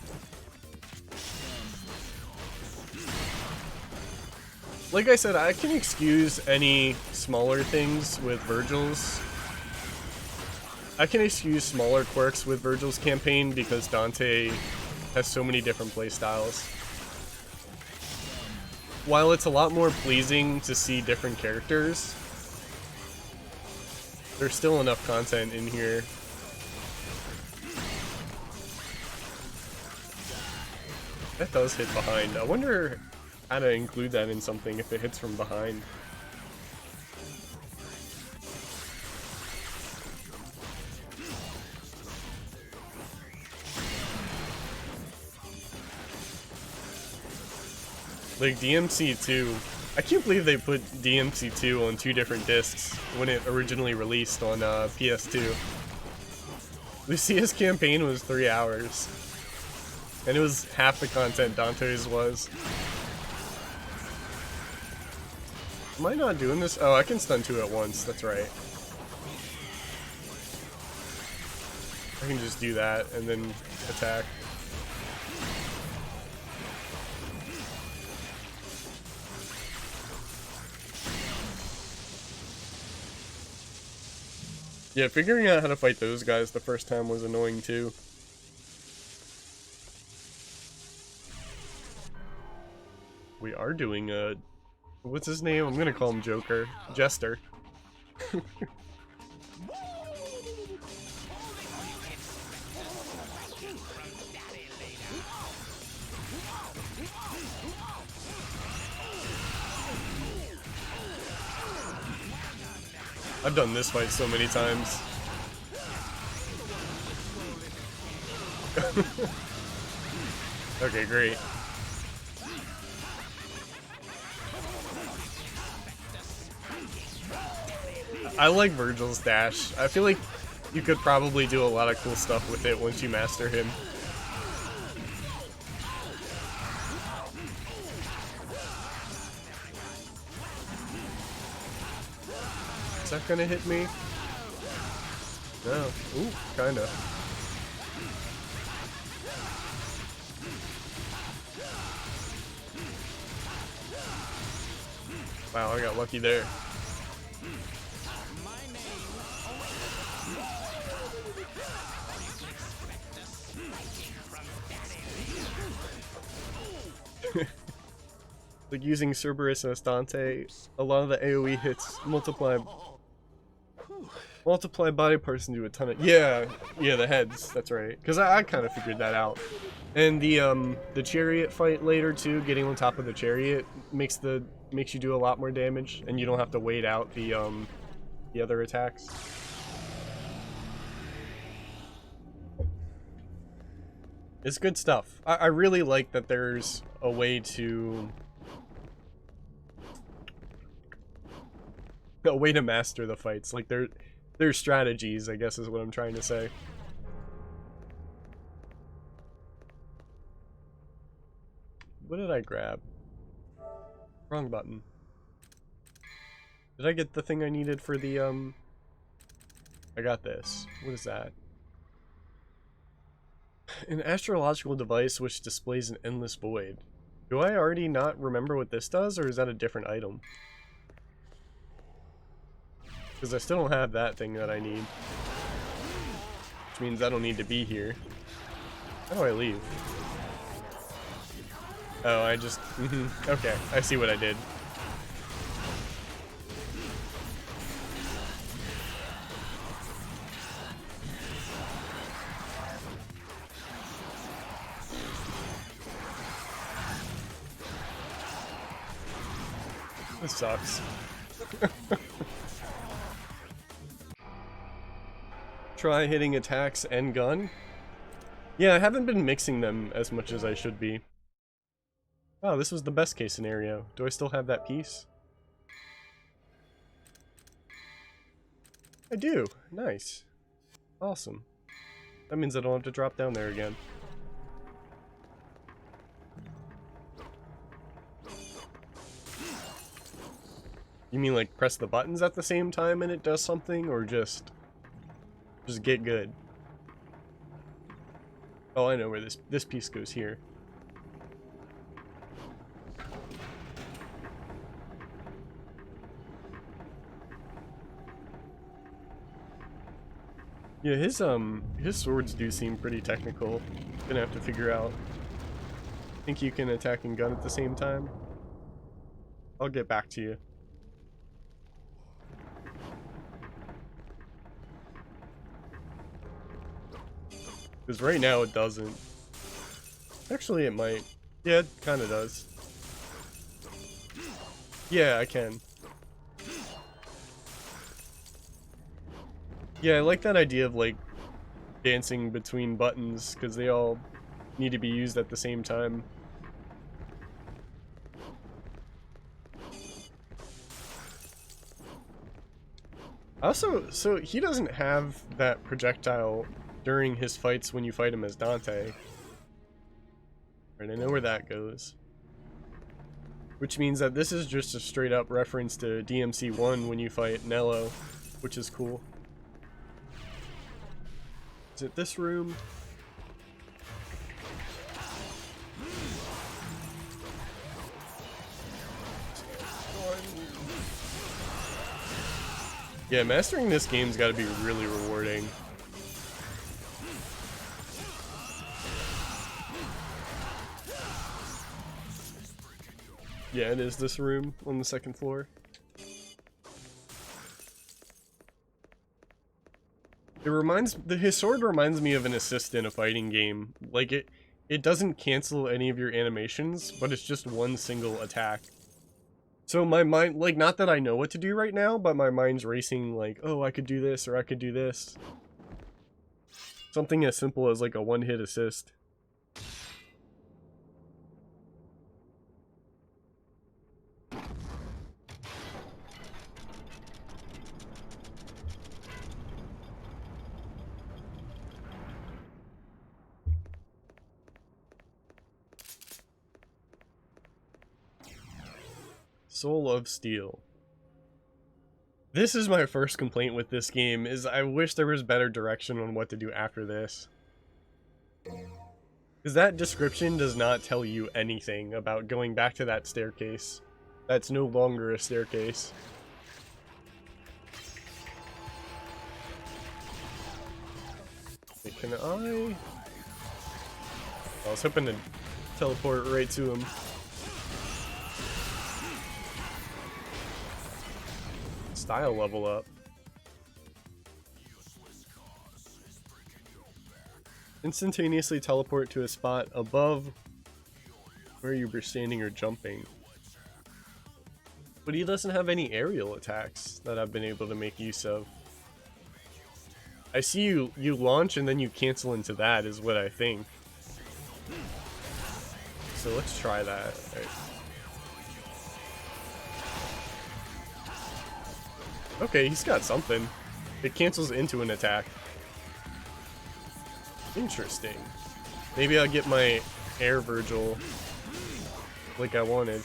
Like I said, I can excuse any smaller things with Virgil's. I can excuse smaller quirks with Virgil's campaign because Dante has so many different playstyles. While it's a lot more pleasing to see different characters, there's still enough content in here. That does hit behind. I wonder how to include that in something if it hits from behind. Like DMC2, I can't believe they put DMC2 on 2 different discs when it originally released on PS2. Lucia's campaign was 3 hours, and it was half the content Dante's was. Am I not doing this? Oh, I can stun 2 at once, that's right. I can just do that and then attack. Yeah, figuring out how to fight those guys the first time was annoying too. We are doing a... What's his name? I'm gonna call him Joker. Jester. I've done this fight so many times. Okay, great. I like Virgil's dash. I feel like you could probably do a lot of cool stuff with it once you master him. Is that gonna hit me? No. Ooh, kinda. Wow, I got lucky there. Like using Cerberus and Estante, a lot of the AoE hits multiply body parts into a ton of the heads. That's right. Because I kind of figured that out. And the chariot fight later too, getting on top of the chariot makes you do a lot more damage, and you don't have to wait out the other attacks. It's good stuff. I really like that there's a way to master the fights. Like there's strategies, I guess is what I'm trying to say. What did I grab? Wrong button. Did I get the thing I needed for the I got this. What is that? An astrological device which displays an endless void. Do I already not remember what this does, or is that a different item? Because I still don't have that thing that I need. Which means I don't need to be here. How do I leave? Oh, I just... Okay, I see what I did. This sucks. Try hitting attacks and gun? Yeah, I haven't been mixing them as much as I should be. Oh, this was the best case scenario. Do I still have that piece? I do. Nice. Awesome. That means I don't have to drop down there again. You mean like press the buttons at the same time and it does something, or just get good? Oh, I know where this piece goes here. Yeah, his swords do seem pretty technical. Gonna have to figure out. Think you can attack and gun at the same time? I'll get back to you. Because right now it doesn't. Actually, it might. Yeah, it kind of does. Yeah, I can. Yeah, I like that idea of, like, dancing between buttons, because they all need to be used at the same time. Also, so he doesn't have that projectile during his fights when you fight him as Dante. Right, I know where that goes. Which means that this is just a straight up reference to DMC1 when you fight Nello, which is cool. Is it this room? Yeah, mastering this game's gotta be really rewarding. Yeah, it is this room on the second floor. His sword reminds me of an assist in a fighting game. Like it doesn't cancel any of your animations, but it's just one single attack. So my mind, like, not that I know what to do right now, but my mind's racing like, oh, I could do this or I could do this. Something as simple as like a one-hit assist. Soul of Steel. This is my first complaint with this game, is I wish there was better direction on what to do after this. Because that description does not tell you anything about going back to that staircase. That's no longer a staircase. Can I was hoping to teleport right to him. Style level up. Instantaneously teleport to a spot above where you were standing or jumping. But he doesn't have any aerial attacks that I've been able to make use of. I see you launch and then you cancel into that is what I think. So let's try that. Right. Okay, he's got something. It cancels into an attack. Interesting. Maybe I'll get my air Virgil like I wanted.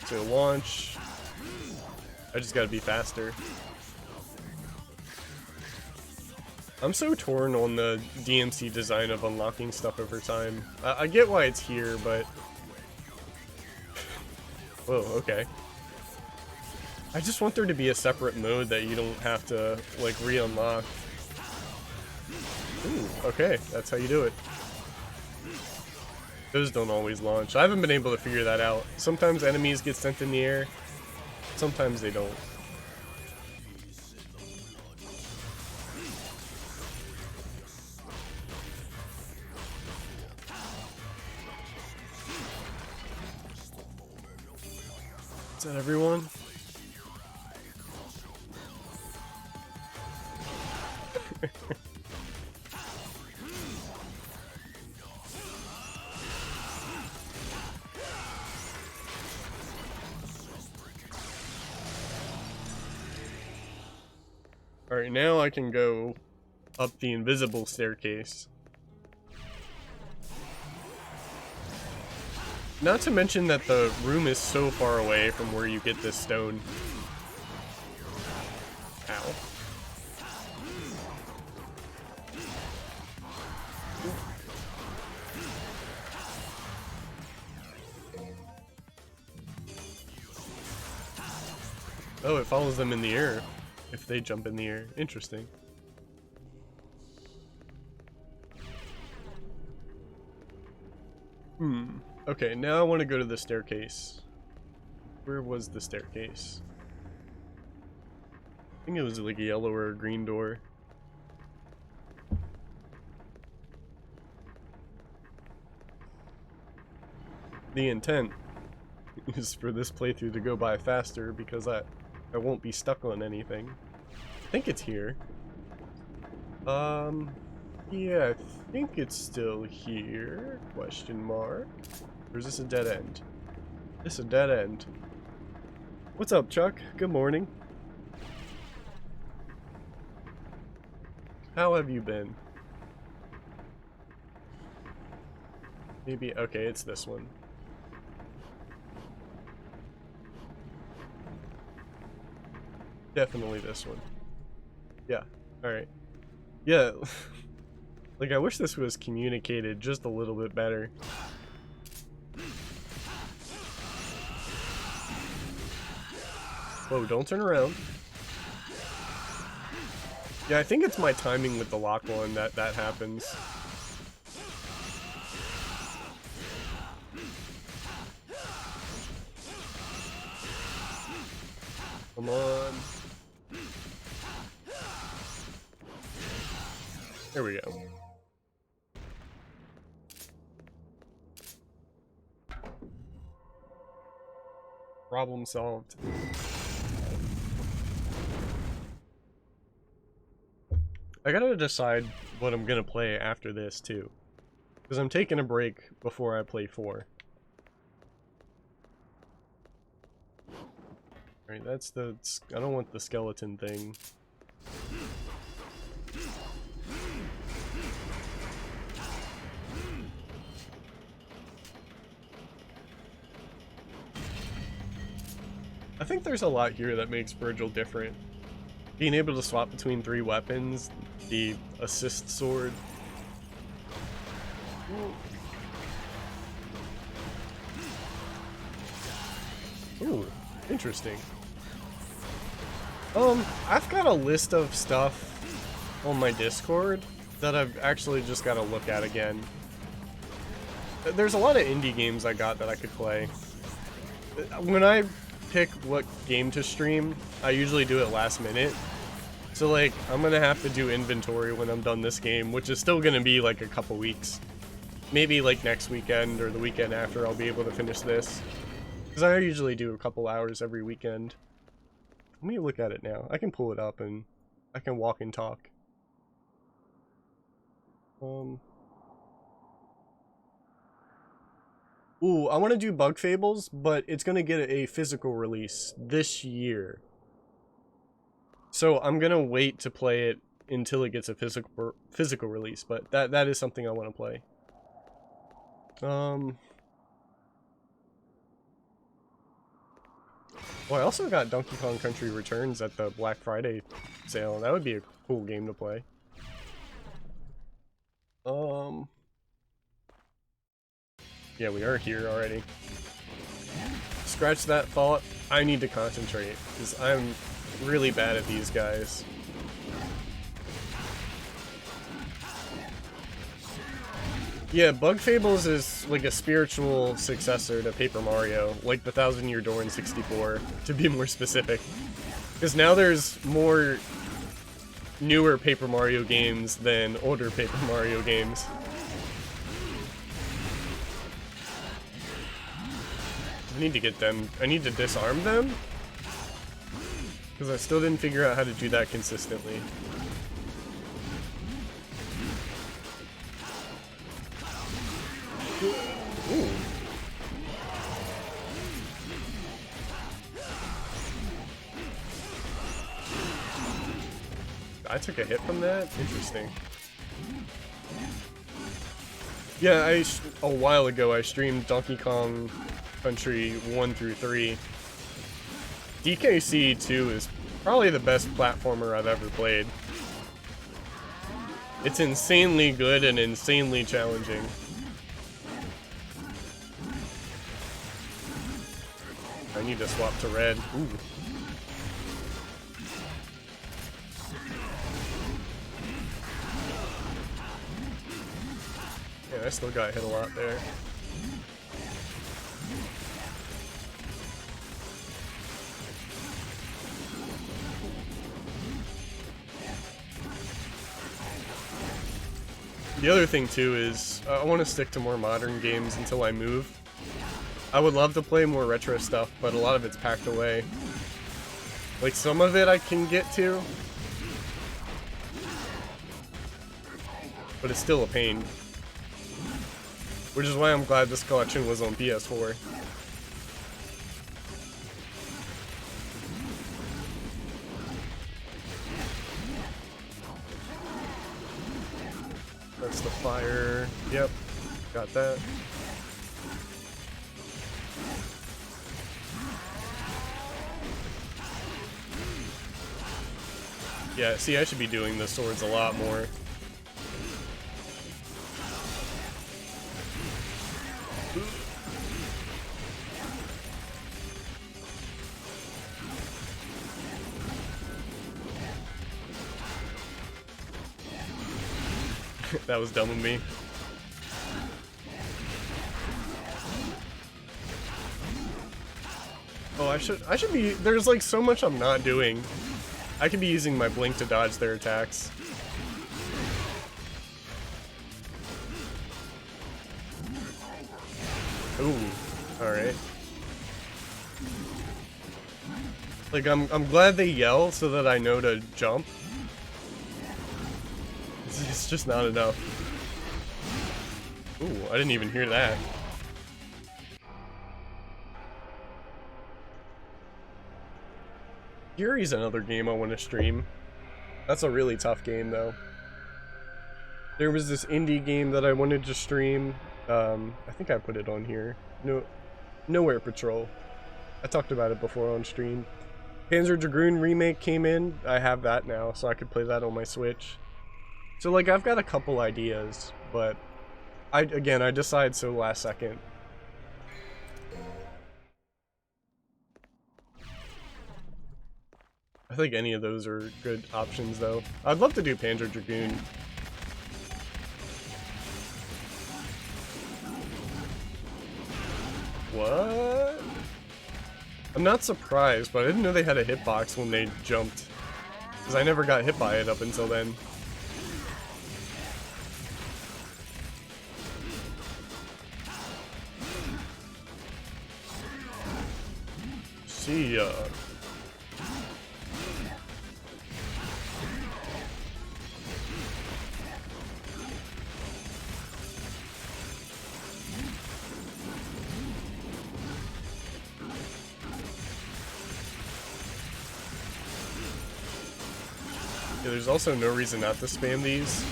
So launch. I just gotta be faster. I'm so torn on the DMC design of unlocking stuff over time. I get why it's here, but... Whoa, okay. I just want there to be a separate mode that you don't have to, like, re-unlock. Ooh, okay, that's how you do it. Those don't always launch. I haven't been able to figure that out. Sometimes enemies get sent in the air, sometimes they don't. Is that everyone? Alright, now I can go up the invisible staircase. Not to mention that the room is so far away from where you get this stone. Ow. Oh, it follows them in the air if they jump in the air. Interesting. Okay, now I want to go to the staircase. Where was the staircase? I think it was like a yellow or a green door. The intent is for this playthrough to go by faster because I won't be stuck on anything. I think it's here. Yeah, I think it's still here. Question mark. Or is this a dead end? This is a dead end. What's up, Chuck? Good morning. How have you been? Maybe, okay, it's this one. Definitely this one. Yeah, alright. Yeah, like I wish this was communicated just a little bit better. Whoa, don't turn around. Yeah, I think it's my timing with the lock on that happens. Come on. There we go. Problem solved. I gotta decide what I'm gonna play after this too, because I'm taking a break before I play 4. Alright, that's the... I don't want the skeleton thing. I think there's a lot here that makes Virgil different. Being able to swap between 3 weapons, the assist sword. Ooh, interesting. I've got a list of stuff on my Discord that I've actually just got to look at again. There's a lot of indie games I got that I could play. When I pick what game to stream, I usually do it last minute. So like, I'm gonna have to do inventory when I'm done this game, which is still gonna be like a couple weeks. Maybe like next weekend or the weekend after I'll be able to finish this. Because I usually do a couple hours every weekend. Let me look at it now. I can pull it up and I can walk and talk. Ooh, I want to do Bug Fables, but it's going to get a physical release this year. So I'm going to wait to play it until it gets a physical release, but that is something I want to play. Well, I also got Donkey Kong Country Returns at the Black Friday sale. That would be a cool game to play. Yeah, we are here already. Scratch that thought. I need to concentrate, because I'm really bad at these guys. Yeah, Bug Fables is like a spiritual successor to Paper Mario, like the 1000-Year Door in 64, to be more specific. Because now there's more newer Paper Mario games than older Paper Mario games. I need to get them. I need to disarm them? Because I still didn't figure out how to do that consistently. Ooh. I took a hit from that? Interesting. Yeah, a while ago I streamed Donkey Kong Country 1 through 3. DKC 2 is probably the best platformer I've ever played. It's insanely good and insanely challenging. I need to swap to red. Ooh. Yeah, I still got hit a lot there. The other thing too is, I want to stick to more modern games until I move. I would love to play more retro stuff, but a lot of it's packed away. Like, some of it I can get to, but it's still a pain. Which is why I'm glad this collection was on PS4. That's the fire. Yep, got that. Yeah, see, I should be doing the swords a lot more. That was dumb of me. Oh, I should be, there's like so much I'm not doing. I could be using my blink to dodge their attacks. Ooh, alright. Like, I'm glad they yell so that I know to jump. It's just not enough. Ooh, I didn't even hear that. Fury's another game I want to stream. That's a really tough game, though. There was this indie game that I wanted to stream. I think I put it on here. Nowhere Patrol. I talked about it before on stream. Panzer Dragoon remake came in. I have that now, so I could play that on my Switch. So, like, I've got a couple ideas, but I decide so last second. I think any of those are good options, though. I'd love to do Panzer Dragoon. What? I'm not surprised, but I didn't know they had a hitbox when they jumped. Because I never got hit by it up until then. See ya. Yeah, there's also no reason not to spam these.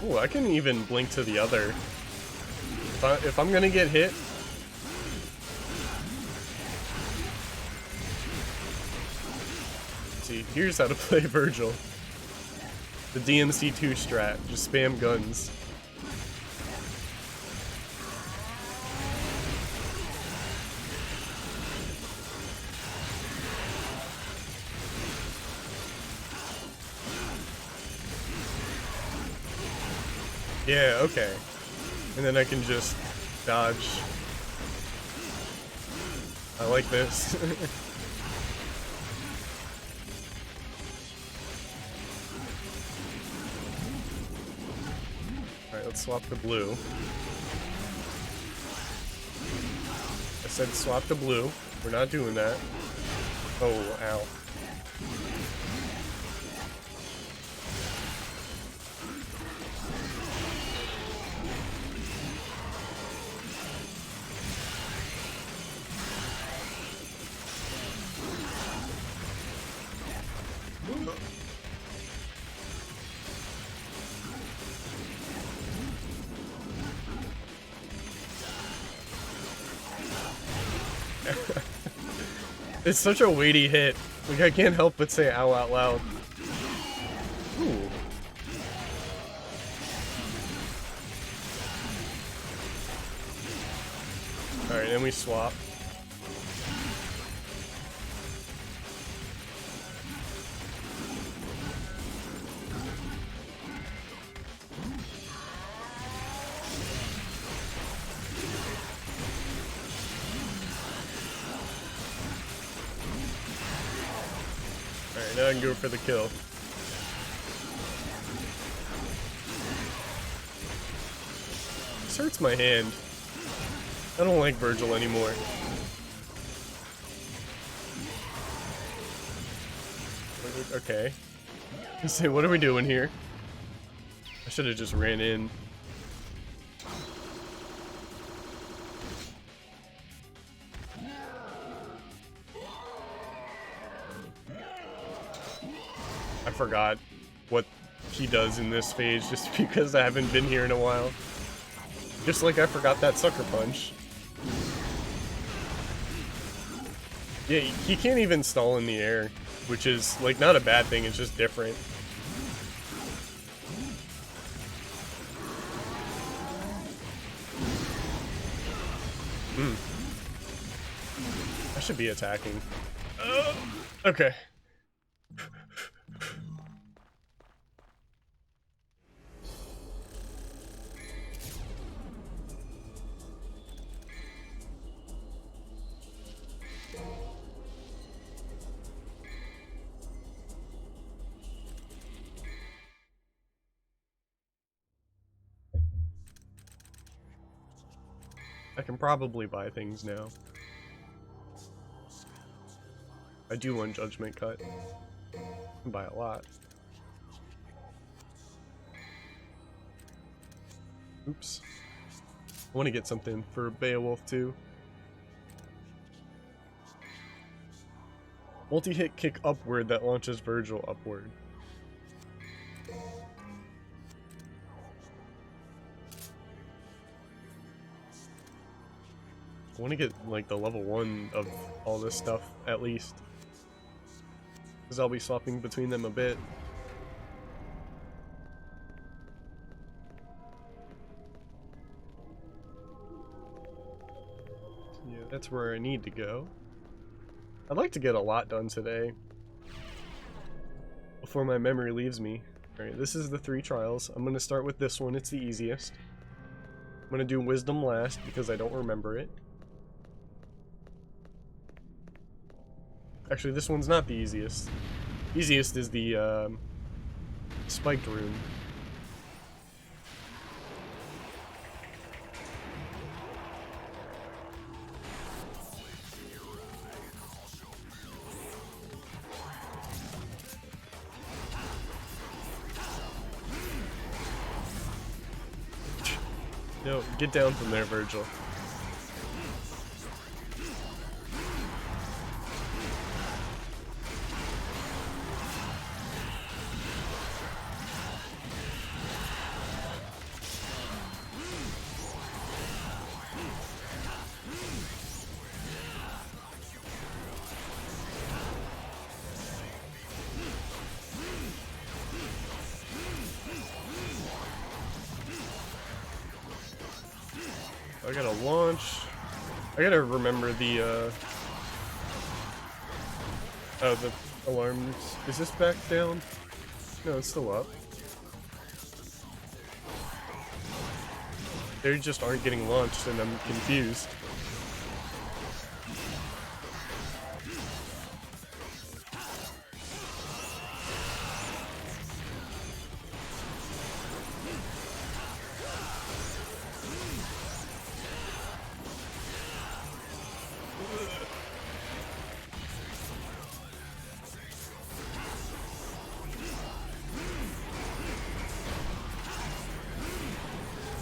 Ooh, I can even blink to the other. If I'm gonna get hit... See, here's how to play Virgil. The DMC2 strat. Just spam guns. Yeah, okay. And then I can just dodge. I like this. Alright, let's swap the blue. I said swap the blue. We're not doing that. Oh, ow. It's such a weighty hit. Like, I can't help but say ow out loud. Ooh. Alright, then we swap. Alright, now I can go for the kill. This hurts my hand. I don't like Virgil anymore. Okay. Let's see, what are we doing here? I should have just ran in. I forgot what he does in this phase just because I haven't been here in a while. Just like I forgot that sucker punch. Yeah, he can't even stall in the air, which is like not a bad thing, it's just different. I should be attacking. Okay. I can probably buy things now. I do want Judgment Cut. I can buy a lot. Oops. I want to get something for Beowulf too. Multi-hit kick upward that launches Virgil upward. I want to get like the level 1 of all this stuff at least. Because I'll be swapping between them a bit. Yeah, that's where I need to go. I'd like to get a lot done today. Before my memory leaves me. Alright, this is the 3 trials. I'm going to start with this one, it's the easiest. I'm going to do Wisdom last because I don't remember it. Actually, this one's not the easiest. Easiest is the Spiked Rune. No, get down from there, Virgil. I gotta launch. I gotta remember the, oh, the alarms. Is this back down? No, it's still up. They just aren't getting launched and I'm confused.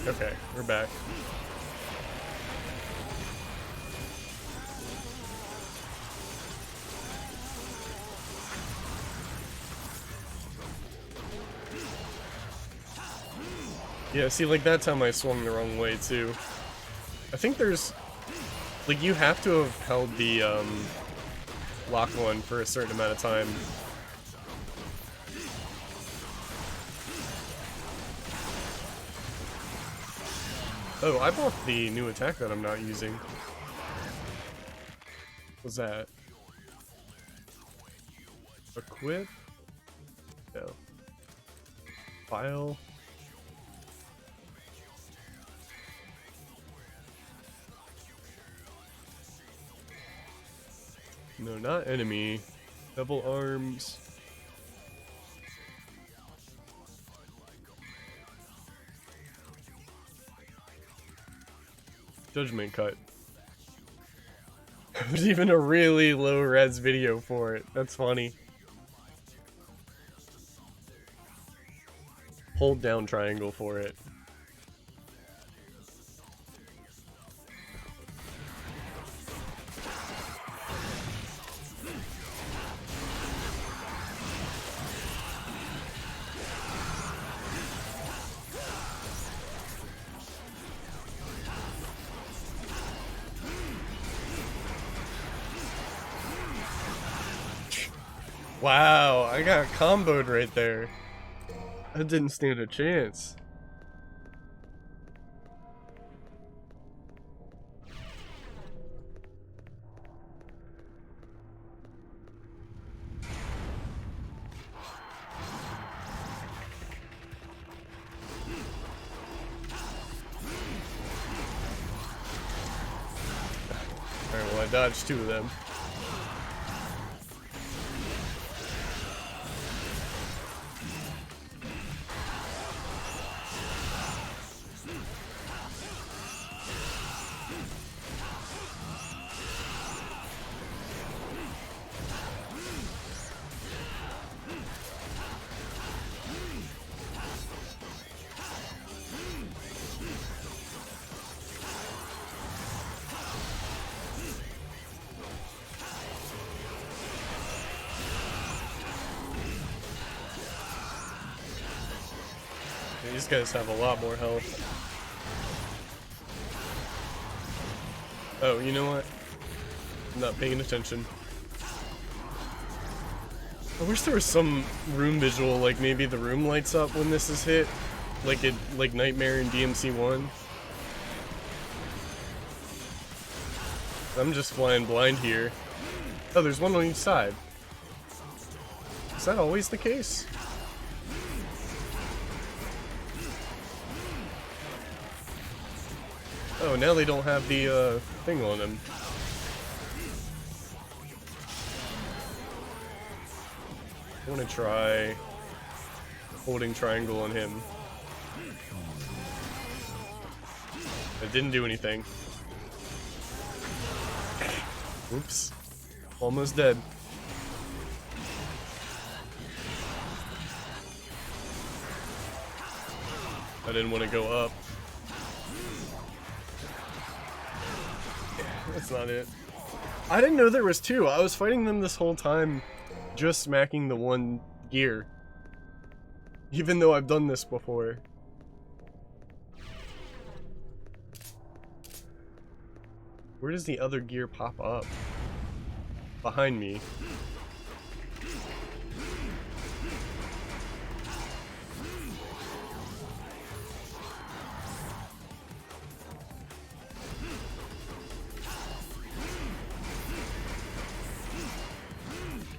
Okay, we're back. Yeah, see, like that time I swung the wrong way too. I think there's, like, you have to have held the lock one for a certain amount of time. Oh, I bought the new attack that I'm not using. What's that? Equip? No. File? No, not enemy. Double arms. Judgment Cut. There's even a really low res video for it. That's funny. Hold down triangle for it. Wow, I got comboed right there. That didn't stand a chance. Alright, well I dodged 2 of them. These guys have a lot more health. Oh, you know what? I'm not paying attention. I wish there was some room visual, like maybe the room lights up when this is hit, like Nightmare in DMC1. I'm just flying blind here. Oh, there's one on each side. Is that always the case? Oh, now they don't have the thing on them. I want to try holding triangle on him. It didn't do anything. Oops. Almost dead. I didn't want to go up. That's not it. I didn't know there was two. I was fighting them this whole time, just smacking the one gear. Even though I've done this before. Where does the other gear pop up? Behind me.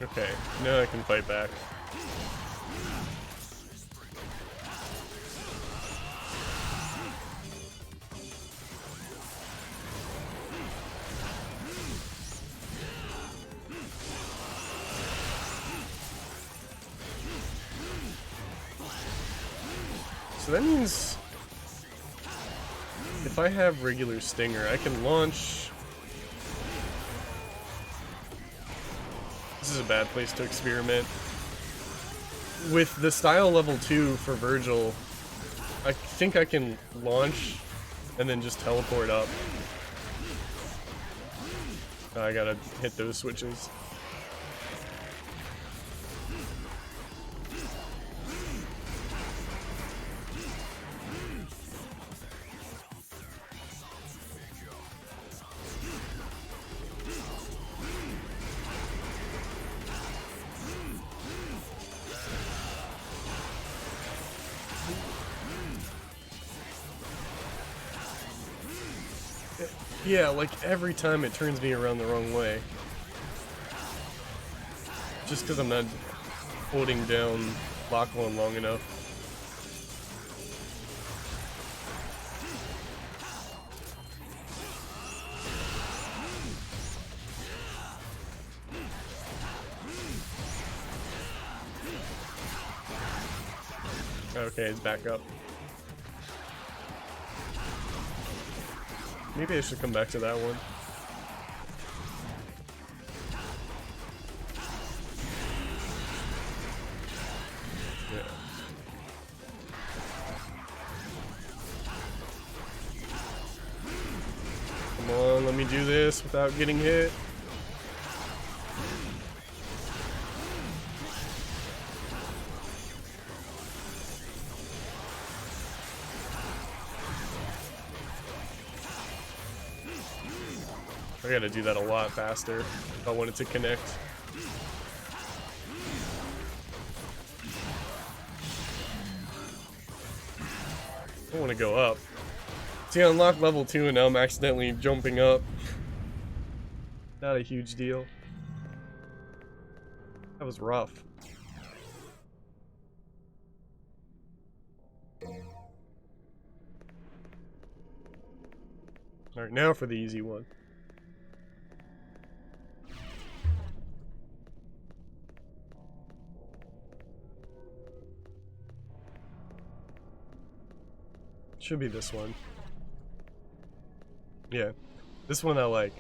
Okay, now I can fight back. So that means if I have regular Stinger, I can launch. This is a bad place to experiment. With the style level 2 for Virgil, I think I can launch and then just teleport up. I gotta hit those switches. Yeah, like every time it turns me around the wrong way. Just because I'm not holding down lock one long enough. Okay, it's back up. Maybe I should come back to that one. Yeah. Come on, let me do this without getting hit. I gotta do that a lot faster if I want it to connect. I want to go up. See, I unlocked level 2 and now I'm accidentally jumping up. Not a huge deal. That was rough. Alright, now for the easy one. Should be this one. Yeah, this one I like.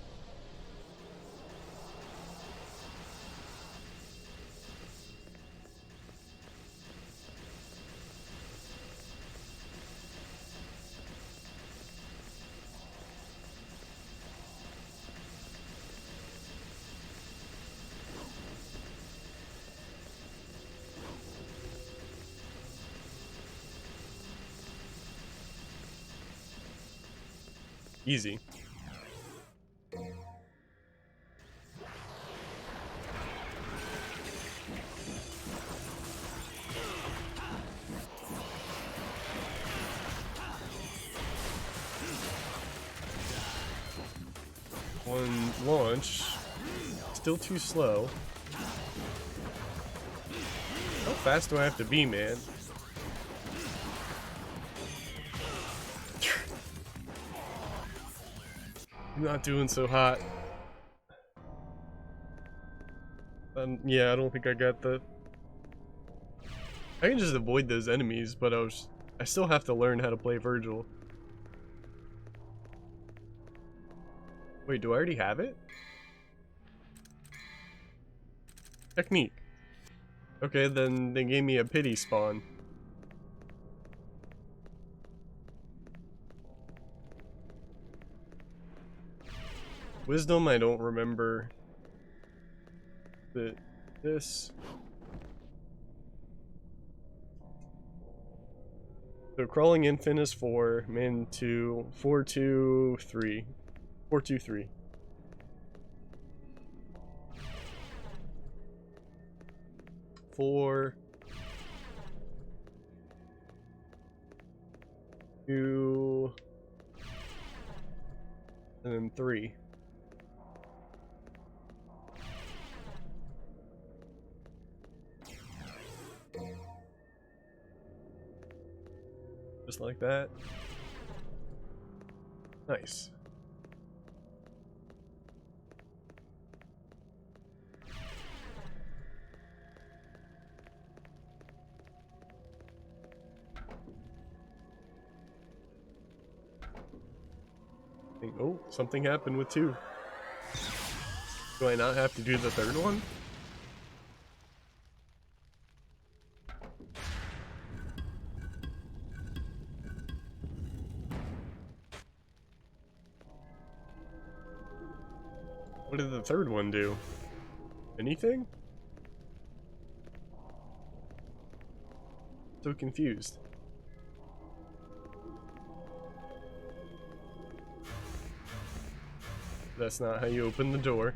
Easy. One launch. Still too slow. How fast do I have to be, man? I'm not doing so hot. Yeah, I don't think I got the... I can just avoid those enemies, but I still have to learn how to play Virgil. Wait, do I already have it? Technique. Okay, then they gave me a pity spawn. Wisdom, I don't remember. This. So crawling infant is 4, min 2, 4, 2, 3. 4, 2, 3. Four, 2, and then 3. Just like that. Nice. Oh, something happened with 2. Do I not have to do the 3rd one? What did the 3rd one do? Anything? So confused. That's not how you open the door.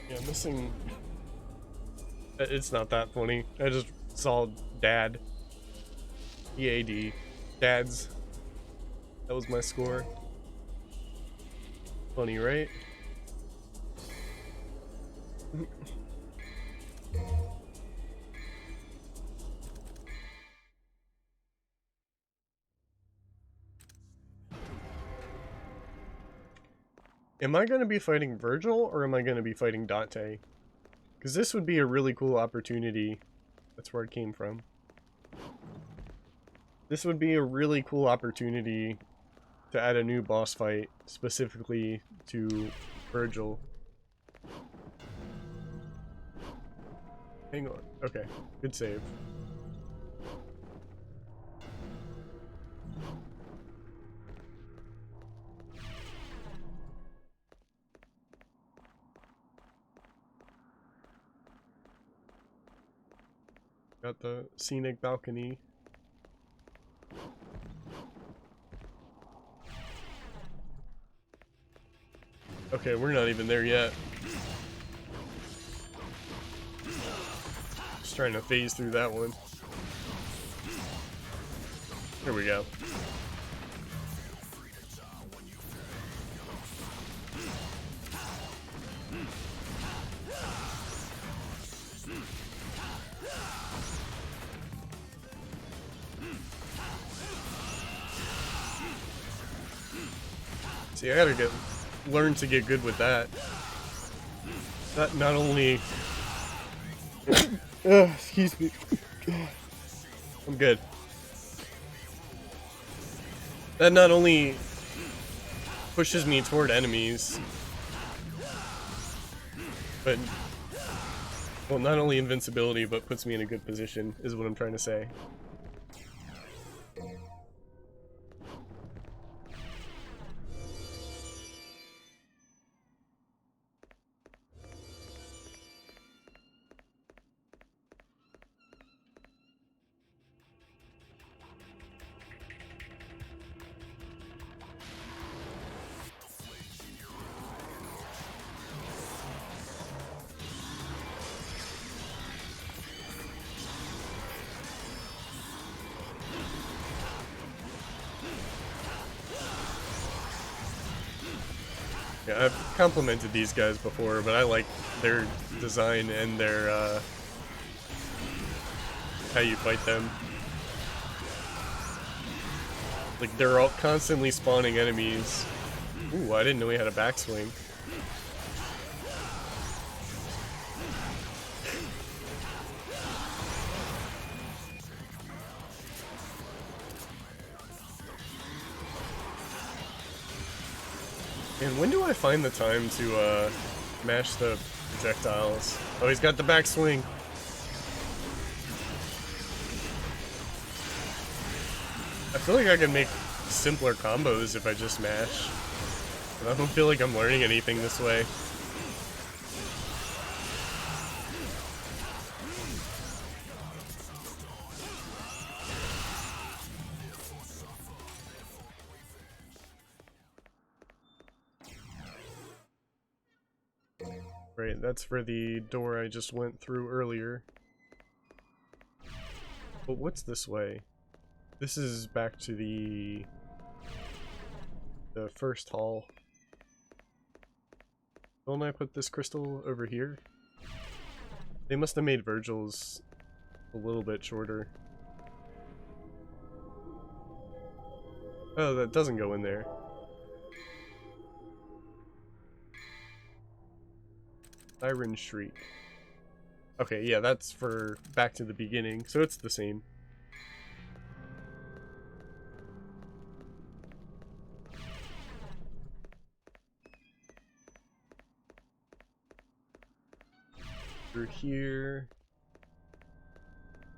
Yeah, missing... It's not that funny. I just saw Dad. EAD. Dads. That was my score. Funny, right? Am I going to be fighting Virgil, or am I going to be fighting Dante? Because this would be a really cool opportunity. That's where it came from. This would be a really cool opportunity to add a new boss fight, specifically to Virgil. Hang on. Okay. Good save. Got the scenic balcony. Okay, we're not even there yet. Just trying to phase through that one. Here we go. See, I gotta learn to get good with that. That not only... excuse me. I'm good. That not only pushes me toward enemies, but, well, not only invincibility, but puts me in a good position, is what I'm trying to say. Yeah, I've complimented these guys before, but I like their design and their, how you fight them. Like, they're all constantly spawning enemies. Ooh, I didn't know he had a backswing. And when do I find the time to, mash the projectiles? Oh, he's got the backswing. I feel like I can make simpler combos if I just mash. But I don't feel like I'm learning anything this way. Right, that's for the door I just went through earlier. But what's this way? This is back to the first hall. Don't I put this crystal over here? They must have made Virgil's a little bit shorter. Oh, that doesn't go in there. Siren Shriek. Okay, yeah, that's for back to the beginning, so it's the same. Through here,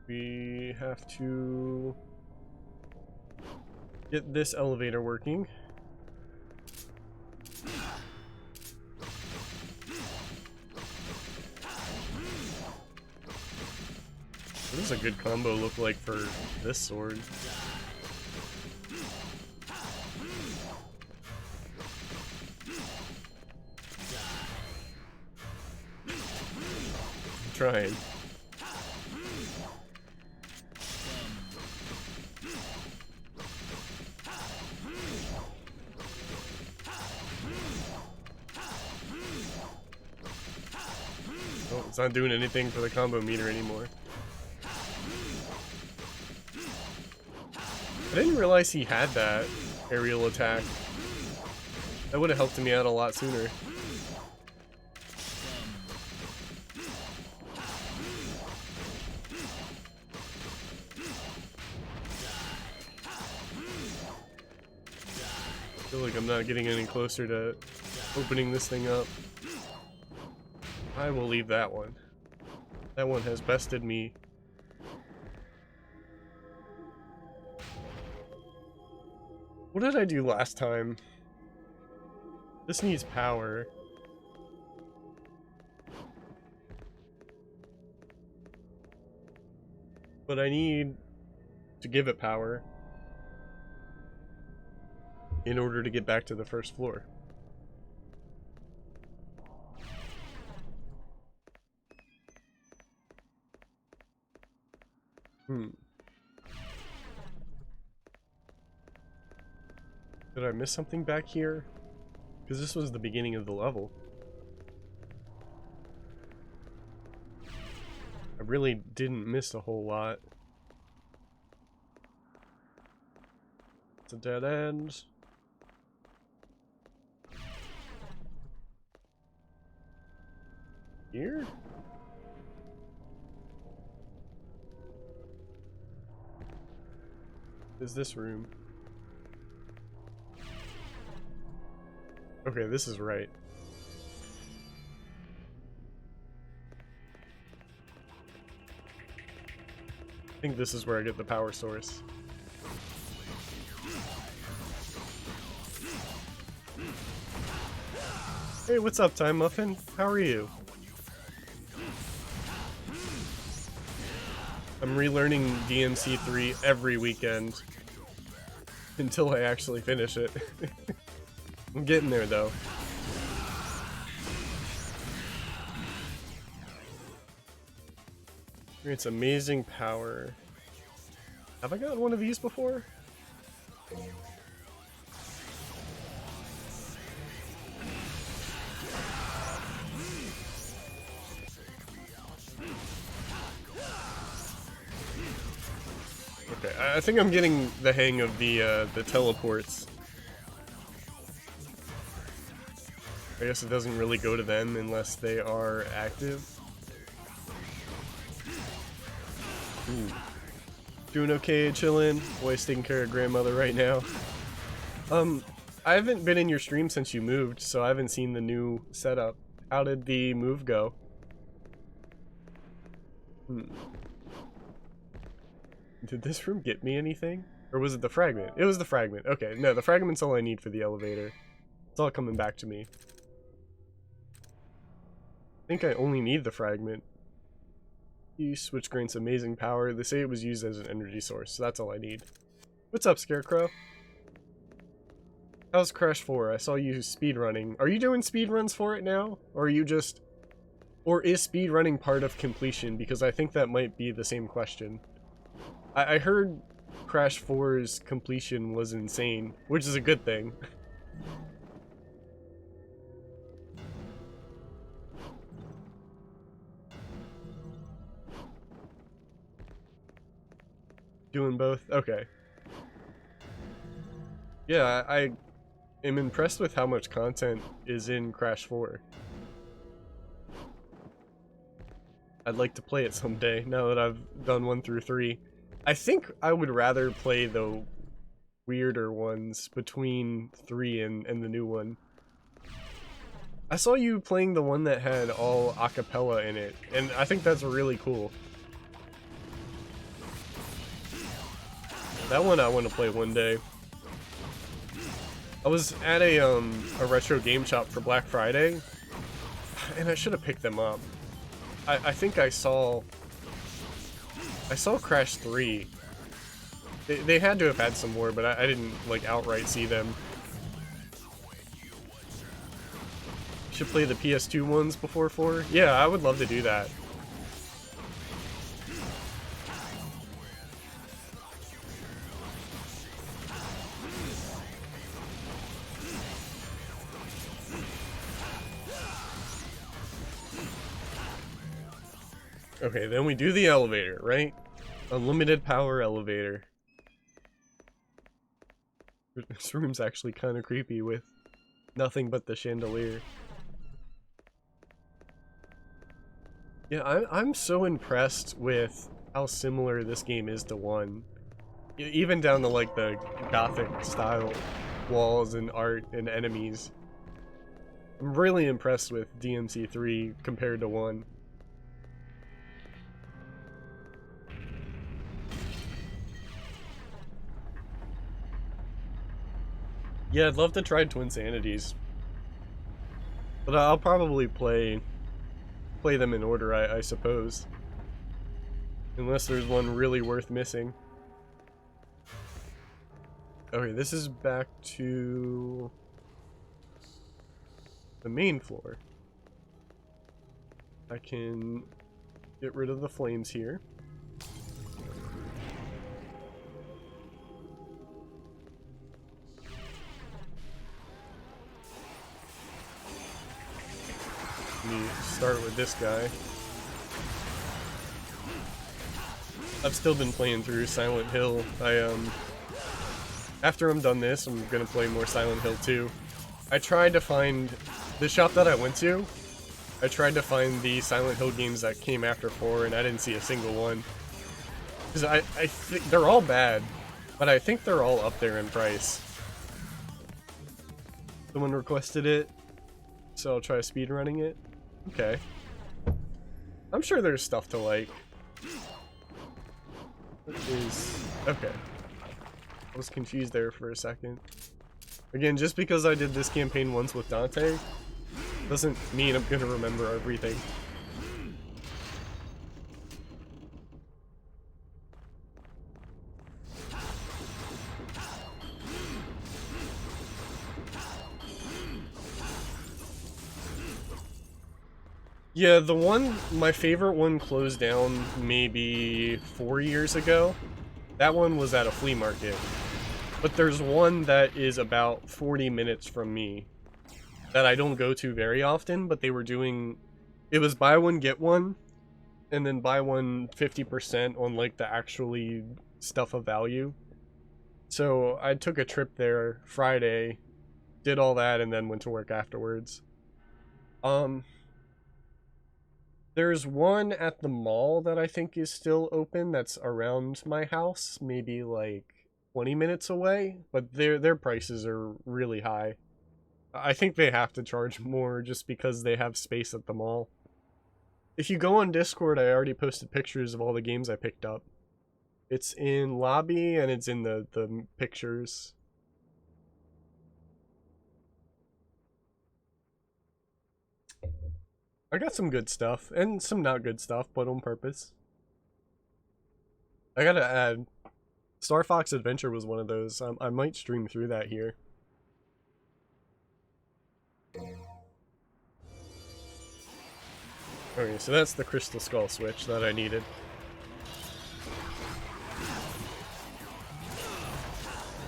we have to get this elevator working. What does a good combo look like for this sword? I'm trying. Oh, it's not doing anything for the combo meter anymore. I didn't realize he had that aerial attack. That would have helped me out a lot sooner. I feel like I'm not getting any closer to opening this thing up. I will leave that one. That one has bested me. What did I do last time? This needs power. But I need to give it power in order to get back to the first floor. Did I miss something back here? Because this was the beginning of the level. I really didn't miss a whole lot. It's a dead end. Here? Is this room? Okay, this is right. I think this is where I get the power source. Hey, what's up, Time Muffin? How are you? I'm relearning DMC3 every weekend until I actually finish it. I'm getting there though. It's amazing power. Have I gotten one of these before? Okay, I think I'm getting the hang of the teleports. I guess it doesn't really go to them unless they are active. Ooh. Doing okay, chillin'. Boy's taking care of grandmother right now. I haven't been in your stream since you moved, so I haven't seen the new setup. How did the move go? Did this room get me anything? Or was it the fragment? It was the fragment. Okay, no, the fragment's all I need for the elevator. It's all coming back to me. I think I only need the fragment. Use, which grants amazing power. They say it was used as an energy source, so that's all I need. What's up, Scarecrow? How's Crash 4? I saw you speedrunning. Are you doing speedruns for it now? Or are you just... Or is speedrunning part of completion? Because I think that might be the same question. I heard Crash 4's completion was insane, which is a good thing. Doing both? Okay. Yeah, I am impressed with how much content is in Crash 4. I'd like to play it someday, now that I've done 1 through 3. I think I would rather play the weirder ones between 3 and the new one. I saw you playing the one that had all a cappella in it, and I think that's really cool. That one I want to play one day. I was at a retro game shop for Black Friday, and I should have picked them up. I think I saw Crash 3. They had to have had some more, but I didn't like outright see them. Should play the PS2 ones before 4? Yeah, I would love to do that. Okay, then we do the elevator, right? Unlimited power elevator. This room's actually kind of creepy with nothing but the chandelier. Yeah, I'm so impressed with how similar this game is to 1. Even down to like the gothic style walls and art and enemies. I'm really impressed with DMC3 compared to 1. Yeah, I'd love to try Twin Sanities. But I'll probably play them in order, I suppose. Unless there's one really worth missing. Okay, this is back to the main floor. I can get rid of the flames here. Let me start with this guy. I've still been playing through Silent Hill. After I'm done this, I'm gonna play more Silent Hill 2. I tried to find the shop that I went to. I tried to find the Silent Hill games that came after 4, and I didn't see a single one. Because I think they're all bad, but I think they're all up there in price. Someone requested it, so I'll try speedrunning it. Okay. I'm sure there's stuff to like. What is... Okay. I was confused there for a second. Again, just because I did this campaign once with Dante, doesn't mean I'm gonna remember everything. Yeah, my favorite one closed down maybe 4 years ago. That one was at a flea market. But there's one that is about 40 minutes from me that I don't go to very often, but they were doing... It was buy one, get one, and then buy one 50% on like the actually stuff of value. So I took a trip there Friday, did all that, and then went to work afterwards. There's one at the mall that I think is still open that's around my house, maybe like 20 minutes away, but their prices are really high. I think they have to charge more just because they have space at the mall. If you go on Discord, I already posted pictures of all the games I picked up. It's in lobby and it's in the pictures. I got some good stuff, and some not good stuff, but on purpose. I gotta add, Star Fox Adventure was one of those. I might stream through that here. Okay, so that's the Crystal Skull switch that I needed.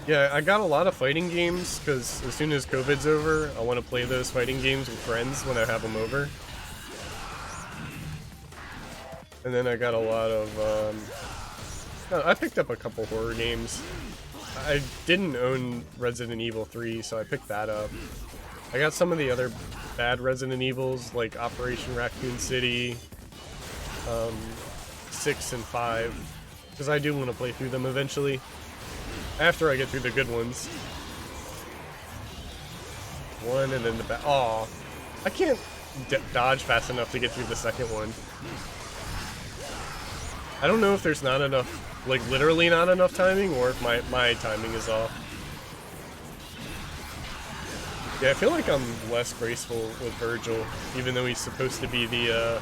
Yeah, I got a lot of fighting games, because as soon as COVID's over, I want to play those fighting games with friends when I have them over. And then I got a lot of, I picked up a couple horror games. I didn't own Resident Evil 3, so I picked that up. I got some of the other bad Resident Evils, like Operation Raccoon City, 6 and 5, because I do want to play through them eventually, after I get through the good ones. 1 and then the back. Aw, I can't dodge fast enough to get through the second one. I don't know if there's not enough, like literally not enough timing, or if my timing is off. Yeah, I feel like I'm less graceful with Virgil, even though he's supposed to be the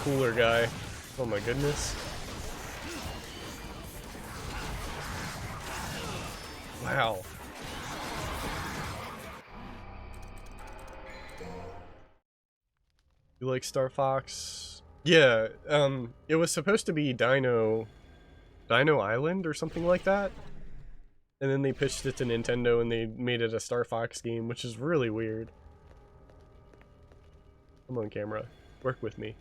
cooler guy. Oh my goodness. Wow. You like Star Fox? Yeah, it was supposed to be Dino Island or something like that. And then they pitched it to Nintendo and they made it a Star Fox game, which is really weird. Come on, camera. Work with me.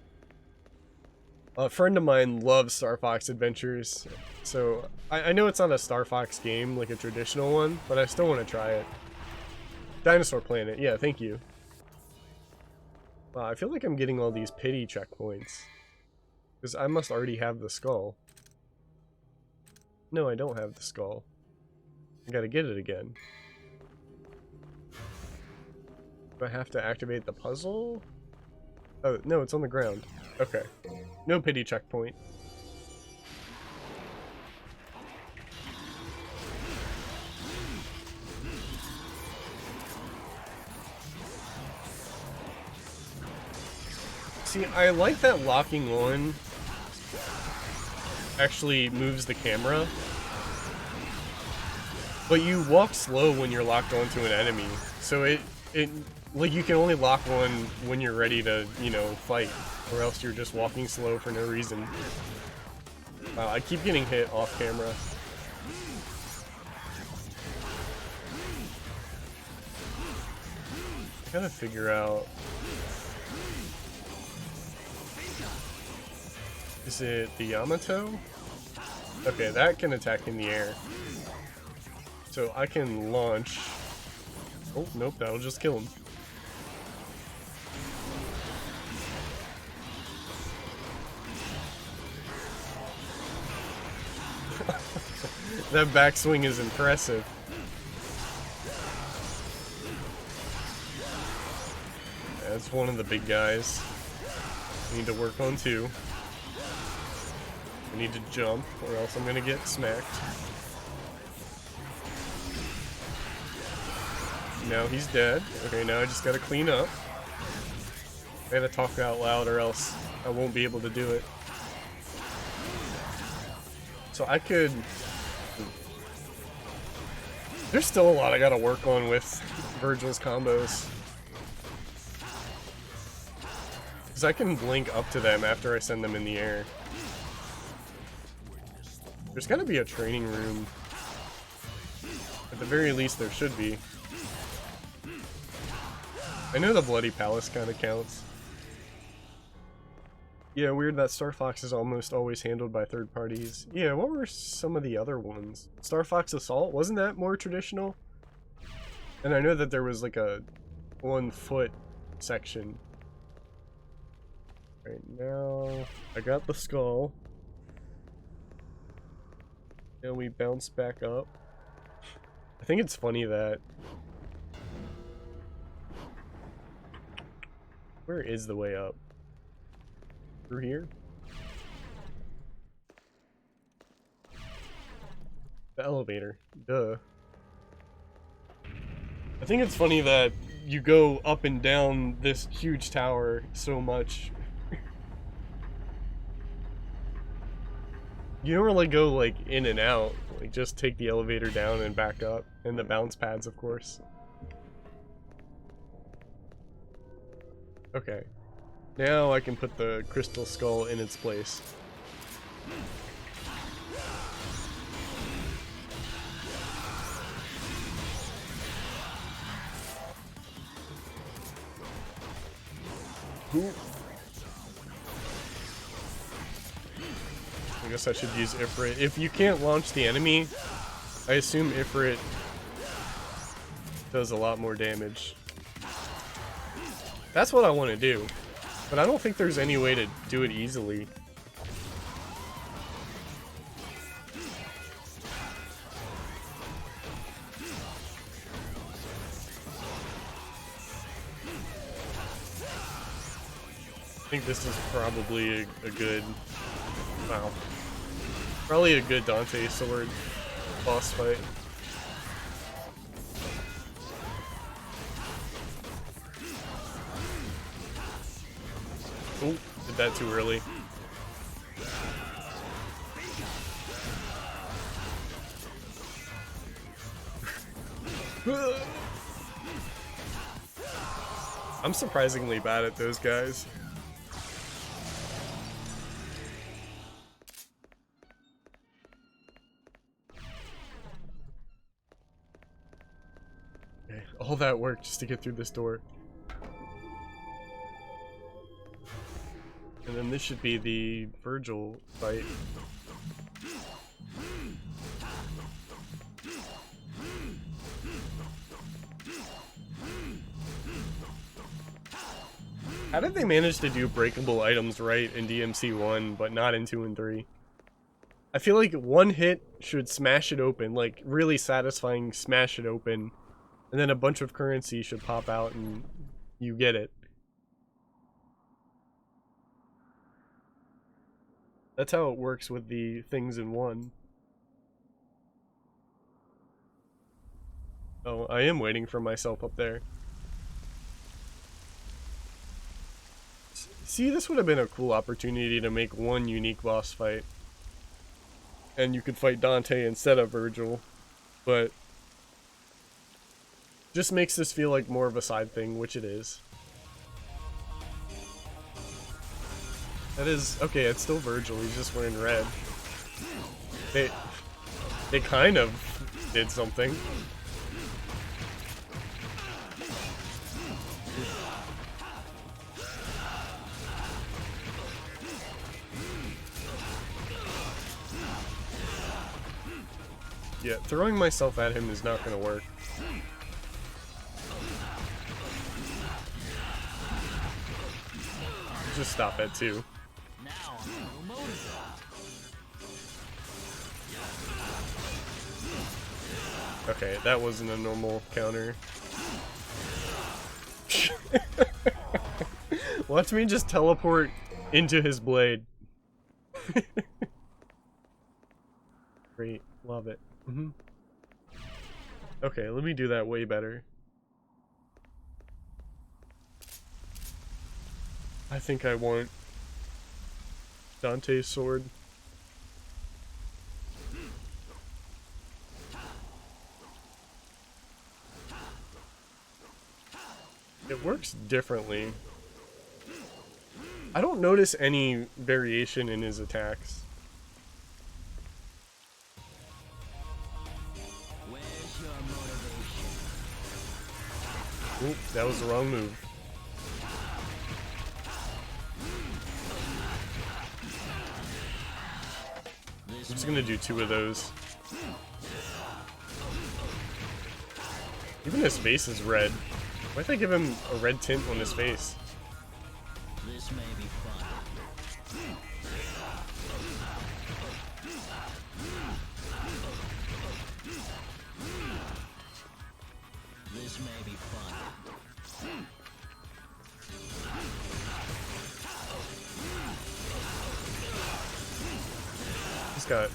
A friend of mine loves Star Fox Adventures, so I know it's not a Star Fox game, like a traditional one, but I still want to try it. Dinosaur Planet, yeah, thank you. Wow, I feel like I'm getting all these pity checkpoints. Because I must already have the skull. No, I don't have the skull. I gotta get it again. Do I have to activate the puzzle? Oh, no, it's on the ground. Okay. No pity checkpoint. See, I like that locking on actually moves the camera. But you walk slow when you're locked onto an enemy. So it like you can only lock one when you're ready to, you know, fight. Or else you're just walking slow for no reason. Wow, I keep getting hit off camera. I gotta figure out... Is it the Yamato? Okay, that can attack in the air. So I can launch... Oh, nope, that'll just kill him. That backswing is impressive. That's one of the big guys. I need to work on too. I need to jump, or else I'm gonna get smacked. Now he's dead. Okay, now I just gotta clean up. I gotta talk out loud, or else I won't be able to do it. So I could... There's still a lot I gotta work on with Virgil's combos. Because I can blink up to them after I send them in the air. There's gotta be a training room. At the very least, there should be. I know the Bloody Palace kind of counts. Yeah, weird that Star Fox is almost always handled by third parties. Yeah, what were some of the other ones? Star Fox Assault? Wasn't that more traditional? And I know that there was like a 1 foot section. Right now, I got the skull. And we bounce back up. I think it's funny that... Where is the way up? Through here? The elevator. Duh. I think it's funny that you go up and down this huge tower so much. You don't really go like in and out. Like just take the elevator down and back up. And the bounce pads, of course. Okay. Now I can put the crystal skull in its place. Ooh. I guess I should use Ifrit. If you can't launch the enemy, I assume Ifrit does a lot more damage. That's what I want to do. But I don't think there's any way to do it easily. I think this is probably a good... Wow. Probably a good Dante sword boss fight. Oh, did that too early. I'm surprisingly bad at those guys. Okay, all that work just to get through this door. And then this should be the Virgil fight. How did they manage to do breakable items right in DMC 1, but not in 2 and 3? I feel like one hit should smash it open, like really satisfying smash it open, and then a bunch of currency should pop out and you get it. That's how it works with the things in 1. Oh, I am waiting for myself up there. See, this would have been a cool opportunity to make one unique boss fight. And you could fight Dante instead of Virgil. But just makes this feel like more of a side thing, which it is. That is... Okay, it's still Virgil, he's just wearing red. They kind of did something. Yeah, throwing myself at him is not gonna work. Just stop at 2. Okay, that wasn't a normal counter. Watch me just teleport into his blade. Great, love it. Okay, let me do that way better. I think I want Dante's sword. It works differently. I don't notice any variation in his attacks. Oop, that was the wrong move. I'm just gonna do 2 of those. Even his face is red. Why'd they give him a red tint on his face? This may be fun. This may be fun. He's got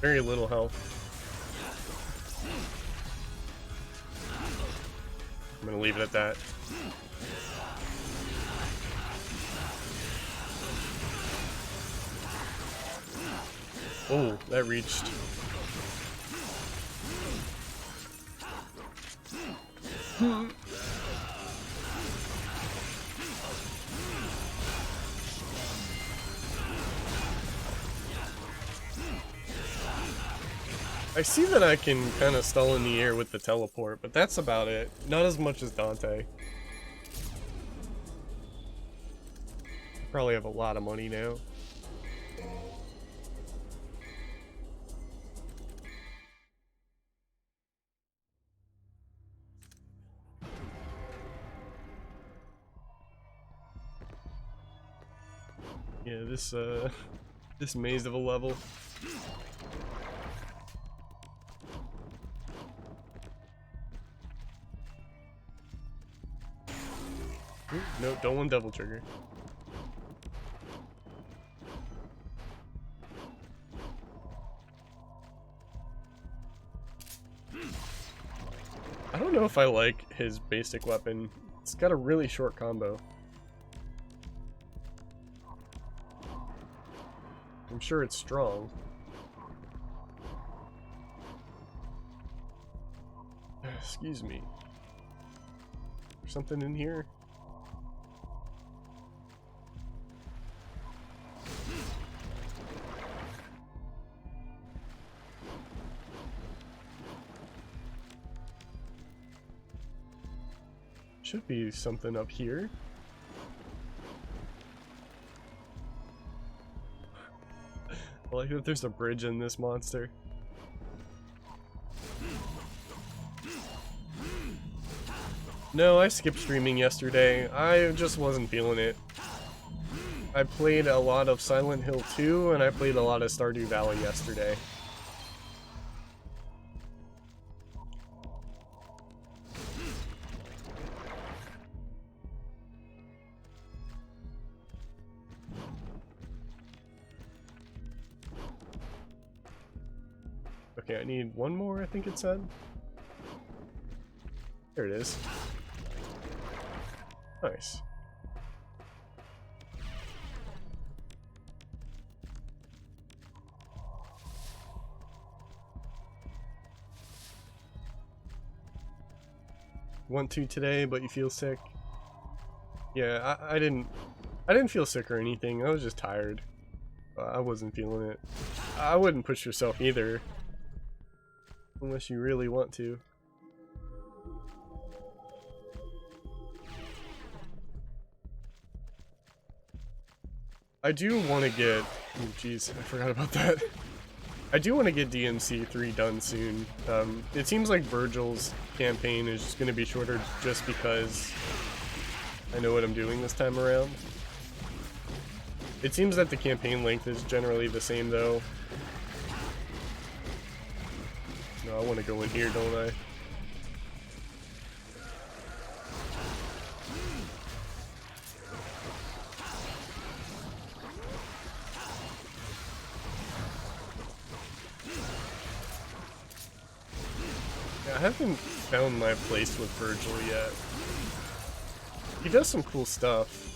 very little health. I'm gonna leave it at that. Oh, that reached. I see that I can kind of stall in the air with the teleport, but that's about it. Not as much as Dante. Probably have a lot of money now. Yeah, this maze of a level. Ooh, no, don't want double trigger. I don't know if I like his basic weapon. It's got a really short combo. I'm sure it's strong. Excuse me. There's something in here? Should be something up here. I like that there's a bridge in this monster. No, I skipped streaming yesterday. I just wasn't feeling it. I played a lot of Silent Hill 2 and I played a lot of Stardew Valley yesterday. Okay, I need one more, I think it said. There it is. Nice. Want to today, but you feel sick? Yeah, I didn't feel sick or anything. I was just tired. I wasn't feeling it. I wouldn't push yourself either. Unless you really want to. I do want to get... Oh jeez, I forgot about that. I do want to get DMC 3 done soon. It seems like Virgil's campaign is just going to be shorter just because I know what I'm doing this time around. It seems that the campaign length is generally the same though. No, I want to go in here, don't I? I haven't found my place with Virgil yet. He does some cool stuff.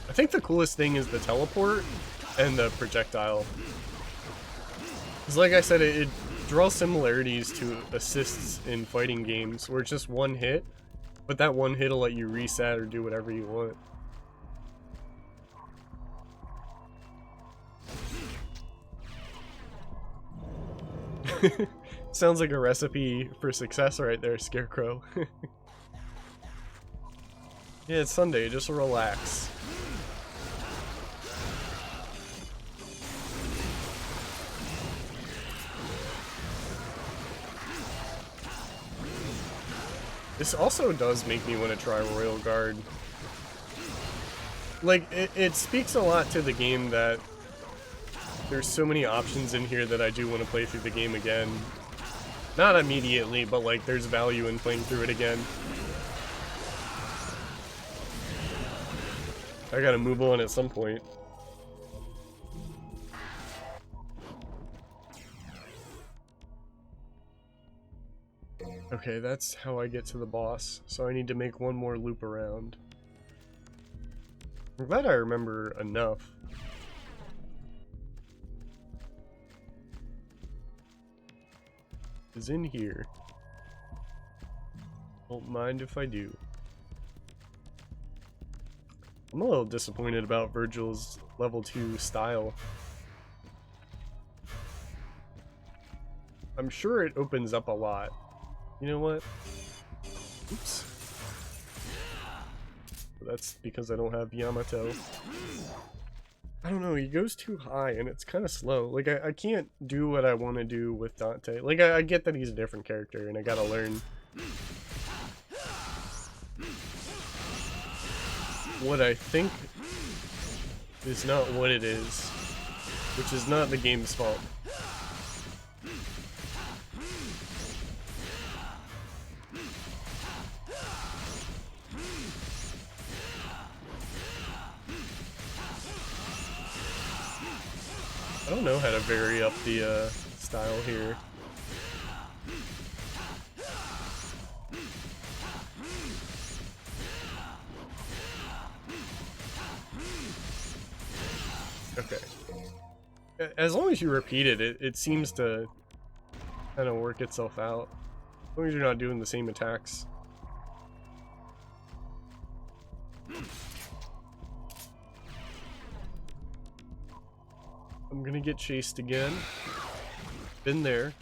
I think the coolest thing is the teleport and the projectile. Because like I said, it draws similarities to assists in fighting games, where it's just one hit, but that one hit will let you reset or do whatever you want. Sounds like a recipe for success right there, Scarecrow. Yeah, it's Sunday, just relax. This also does make me want to try Royal Guard. Like, it speaks a lot to the game that there's so many options in here that I do want to play through the game again. Not immediately, but like there's value in playing through it again. I gotta move on at some point. Okay, that's how I get to the boss, so I need to make one more loop around. I'm glad I remember enough. Is in here. Don't mind if I do. I'm a little disappointed about Virgil's level 2 style. I'm sure it opens up a lot. You know what? Oops. That's because I don't have Yamato. I don't know, he goes too high and it's kind of slow. Like, I can't do what I want to do with Dante. Like, I get that he's a different character and I gotta learn what I think is not what it is, which is not the game's fault. I don't know how to vary up the style here. Okay. As long as you repeat it, it seems to kind of work itself out. As long as you're not doing the same attacks. I'm gonna get chased again. Been there.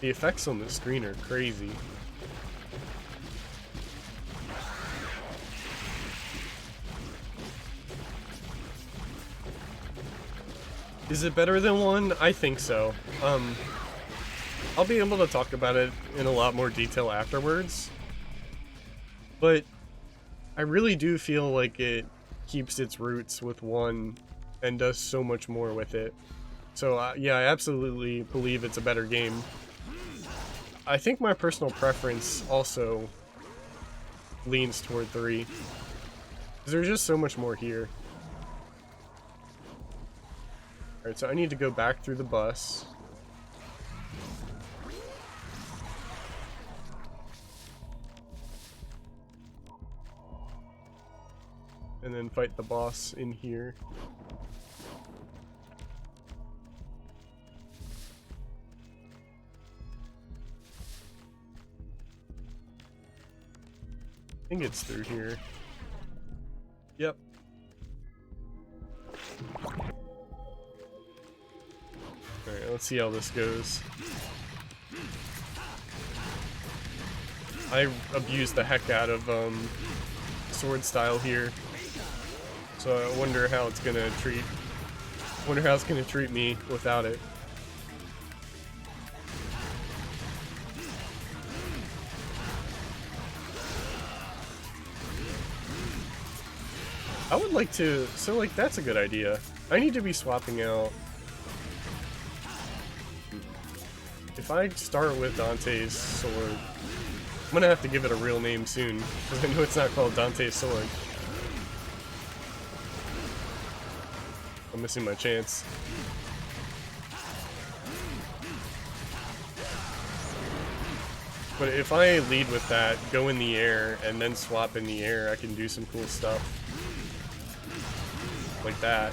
The effects on the screen are crazy. Is it better than 1? I think so. I'll be able to talk about it in a lot more detail afterwards. But I really do feel like it keeps its roots with 1 and does so much more with it. So yeah, I absolutely believe it's a better game. I think my personal preference also leans toward 3. 'Cause there's just so much more here. Alright, so I need to go back through the bus. And then fight the boss in here. I think it's through here. Yep. Alright, let's see how this goes. I abused the heck out of sword style here. So I wonder how it's gonna treat me without it. I would like to, so like that's a good idea. I need to be swapping out. If I start with Dante's sword, I'm gonna have to give it a real name soon, because I know it's not called Dante's sword. I'm missing my chance. But if I lead with that, go in the air, and then swap in the air, I can do some cool stuff. Like that.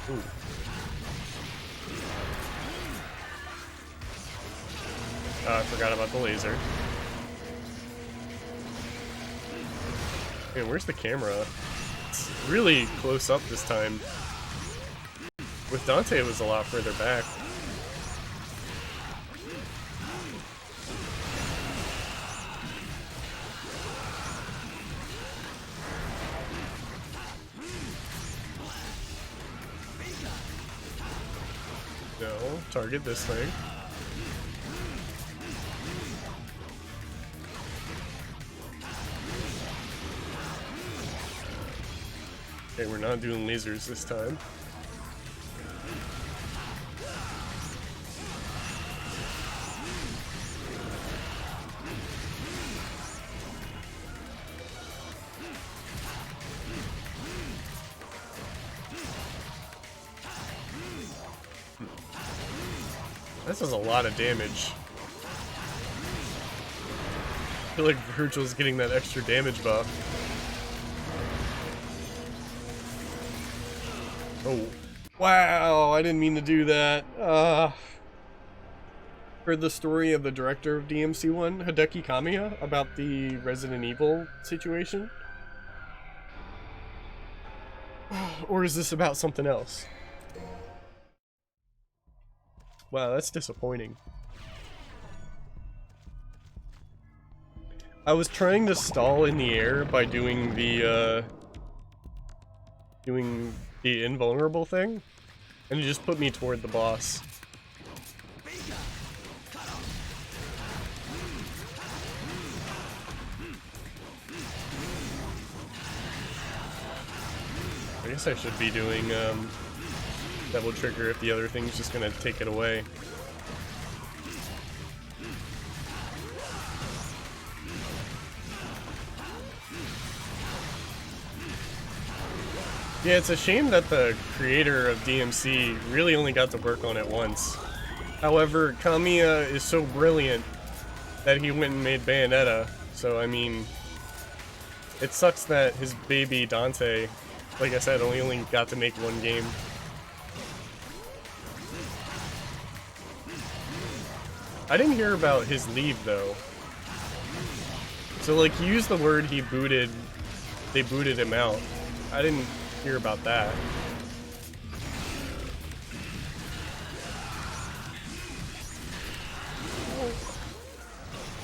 Ooh. I forgot about the laser. Man, where's the camera? It's really close up this time. With Dante, it was a lot further back. No, target this thing. Okay, we're not doing lasers this time. This is a lot of damage. I feel like Virgil's getting that extra damage buff. Oh. Wow, I didn't mean to do that. Heard the story of the director of DMC1, Hideki Kamiya, about the Resident Evil situation? Or is this about something else? Wow, that's disappointing. I was trying to stall in the air by doing the invulnerable thing, and it just put me toward the boss. I guess I should be doing double trigger if the other thing's just gonna take it away. Yeah, it's a shame that the creator of DMC really only got to work on it once. However, Kamiya is so brilliant that he went and made Bayonetta, so I mean, it sucks that his baby Dante, like I said, only got to make one game. I didn't hear about his leave though. So like, he used the word they booted him out. I didn't hear about that.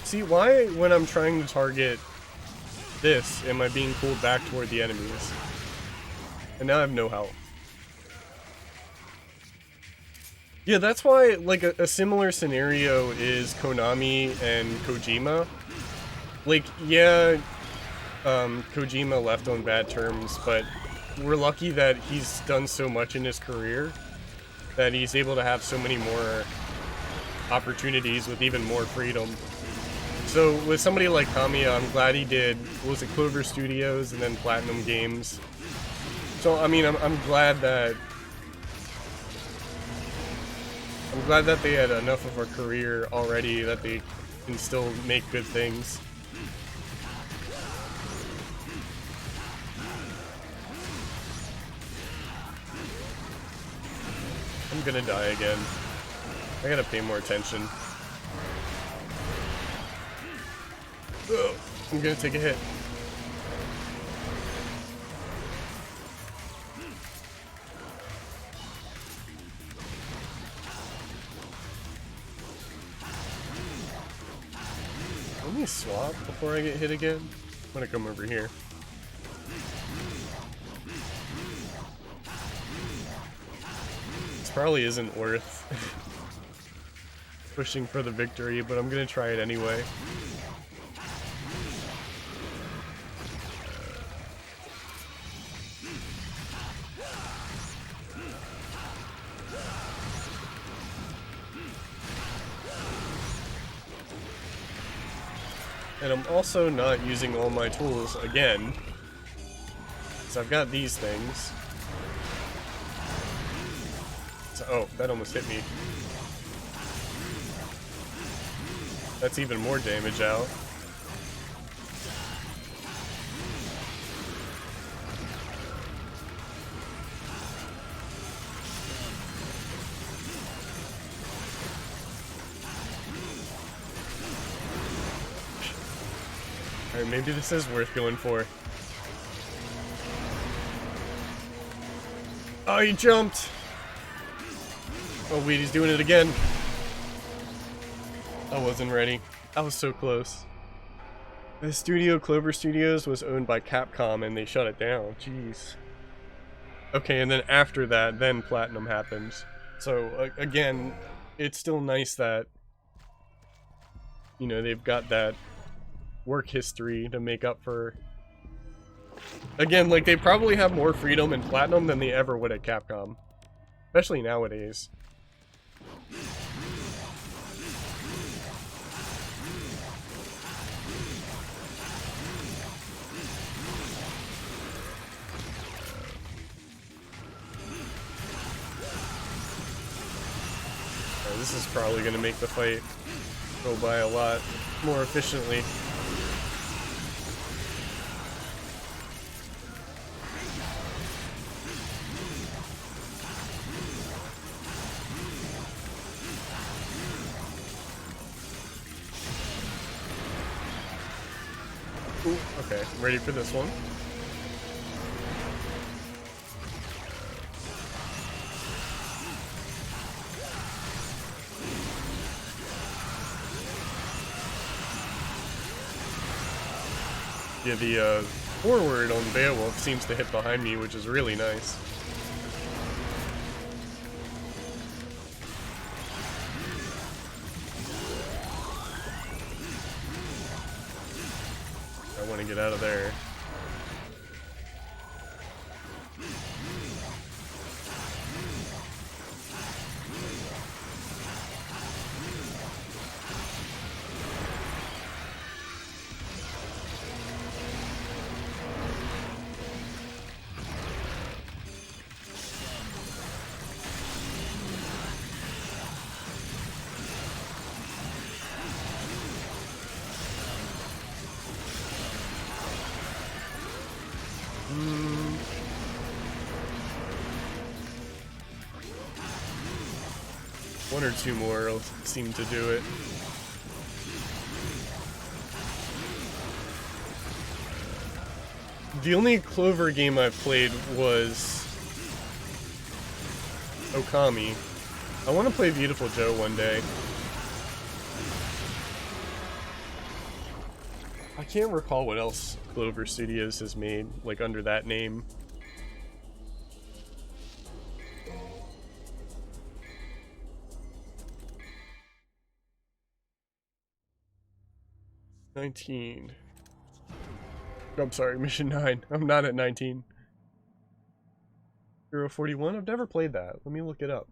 See, why when I'm trying to target this am I being pulled back toward the enemies? And now I have no health. Yeah, that's why, like, a similar scenario is Konami and Kojima. Like, yeah, Kojima left on bad terms, but we're lucky that he's done so much in his career that he's able to have so many more opportunities with even more freedom. So with somebody like Kamiya, I'm glad he did, what was it, Clover Studios and then Platinum Games. So I mean, I'm glad that they had enough of a career already that they can still make good things. I'm gonna die again. I gotta pay more attention. Ugh, I'm gonna take a hit. Let me swap before I get hit again. I'm gonna come over here. This probably isn't worth pushing for the victory, but I'm gonna try it anyway. And I'm also not using all my tools again. So I've got these things. Oh, that almost hit me. That's even more damage out. Alright, maybe this is worth going for. Oh, he jumped! Oh wait, he's doing it again. I wasn't ready. I was so close. The studio, Clover Studios, was owned by Capcom and they shut it down. Jeez. Okay, and then after that, then Platinum happened. So, again, it's still nice that, you know, they've got that work history to make up for. Again, like, they probably have more freedom in Platinum than they ever would at Capcom. Especially nowadays. This is probably going to make the fight go by a lot more efficiently. Ooh, okay, I'm ready for this one. Yeah, the forward on Beowulf seems to hit behind me, which is really nice. I want to get out of there. One or two more will seem to do it. The only Clover game I've played was Okami. I want to play Beautiful Joe one day. I can't recall what else Clover Studios has made, like, under that name. I'm sorry, Mission 9. I'm not at 19. 041? I've never played that. Let me look it up.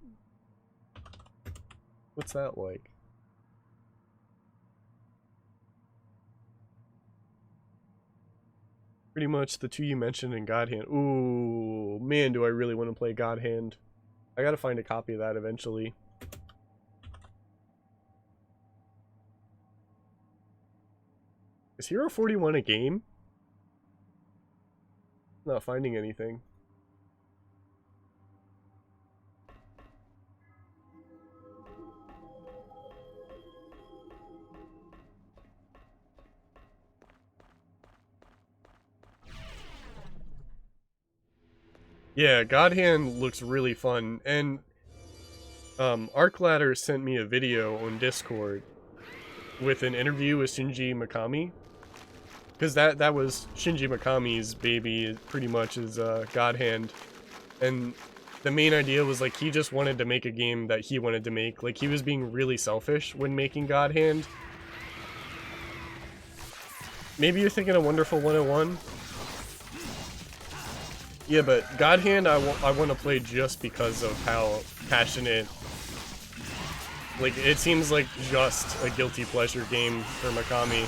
What's that like? Pretty much the two you mentioned in God Hand. Ooh, man, do I really want to play God Hand. I gotta find a copy of that eventually. Is Hero 41 a game? Not finding anything. Yeah, God Hand looks really fun, and Arcladder sent me a video on Discord with an interview with Shinji Mikami. Because that was Shinji Mikami's baby, pretty much, is God Hand. And the main idea was, like, he just wanted to make a game that he wanted to make. Like, he was being really selfish when making God Hand. Maybe you're thinking of Wonderful 101? Yeah, but God Hand I want to play just because of how passionate... Like, it seems like just a guilty pleasure game for Mikami.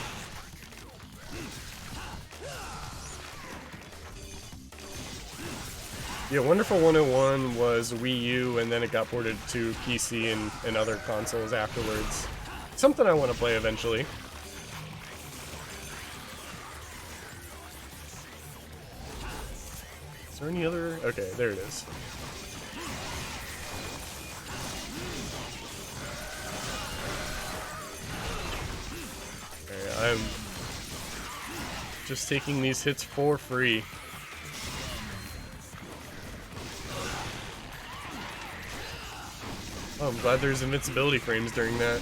Yeah, Wonderful 101 was Wii U, and then it got ported to PC and other consoles afterwards. Something I want to play eventually. Is there any other? Okay, there it is. Okay, I'm just taking these hits for free. Oh, I'm glad there's invincibility frames during that.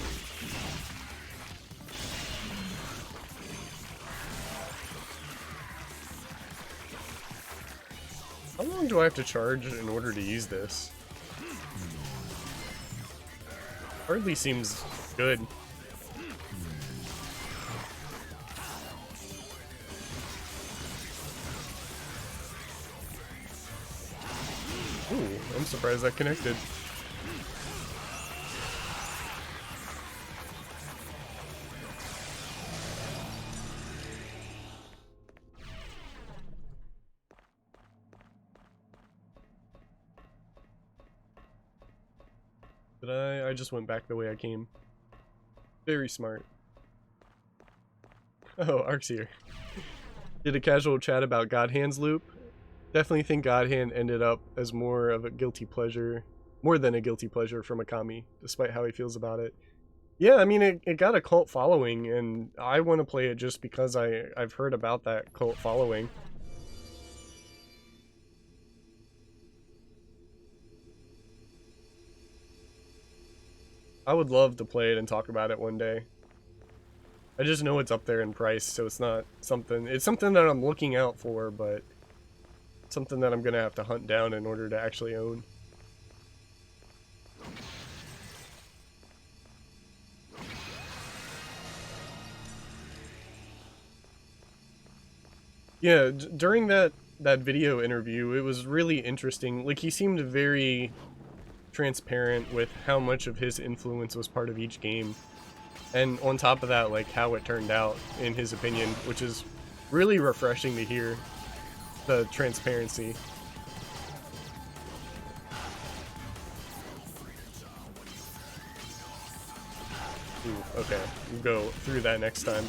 How long do I have to charge in order to use this? Hardly seems good. Ooh, I'm surprised that connected. But I just went back the way I came. Very smart. Oh, Ark's here. Did a casual chat about God Hand's loop. Definitely think God Hand ended up as more of a guilty pleasure, more than a guilty pleasure for Mikami, despite how he feels about it. Yeah, I mean, it got a cult following, and I want to play it just because I've heard about that cult following. I would love to play it and talk about it one day. I just know it's up there in price, so it's not something... It's something that I'm looking out for, but... something that I'm gonna have to hunt down in order to actually own. Yeah, during that video interview, it was really interesting. Like, he seemed very transparent with how much of his influence was part of each game. And on top of that, like, how it turned out, in his opinion, which is really refreshing to hear. The transparency. Ooh, okay, we'll go through that next time.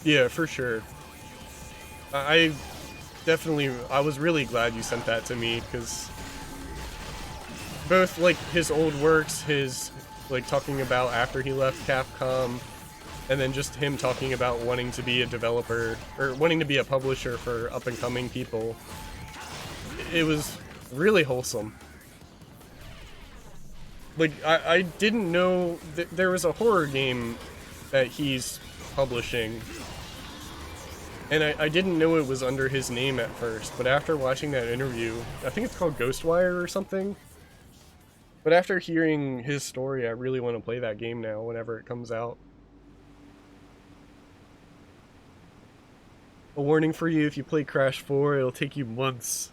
Yeah, for sure. I was really glad you sent that to me, because both, like, his old works, his, like, talking about after he left Capcom, and then just him talking about wanting to be a developer, or wanting to be a publisher for up-and-coming people. It was really wholesome. Like, I didn't know that there was a horror game that he's publishing, and I didn't know it was under his name at first, but after watching that interview, I think it's called Ghostwire or something, but after hearing his story, I really want to play that game now whenever it comes out. A warning for you, if you play Crash 4, it'll take you months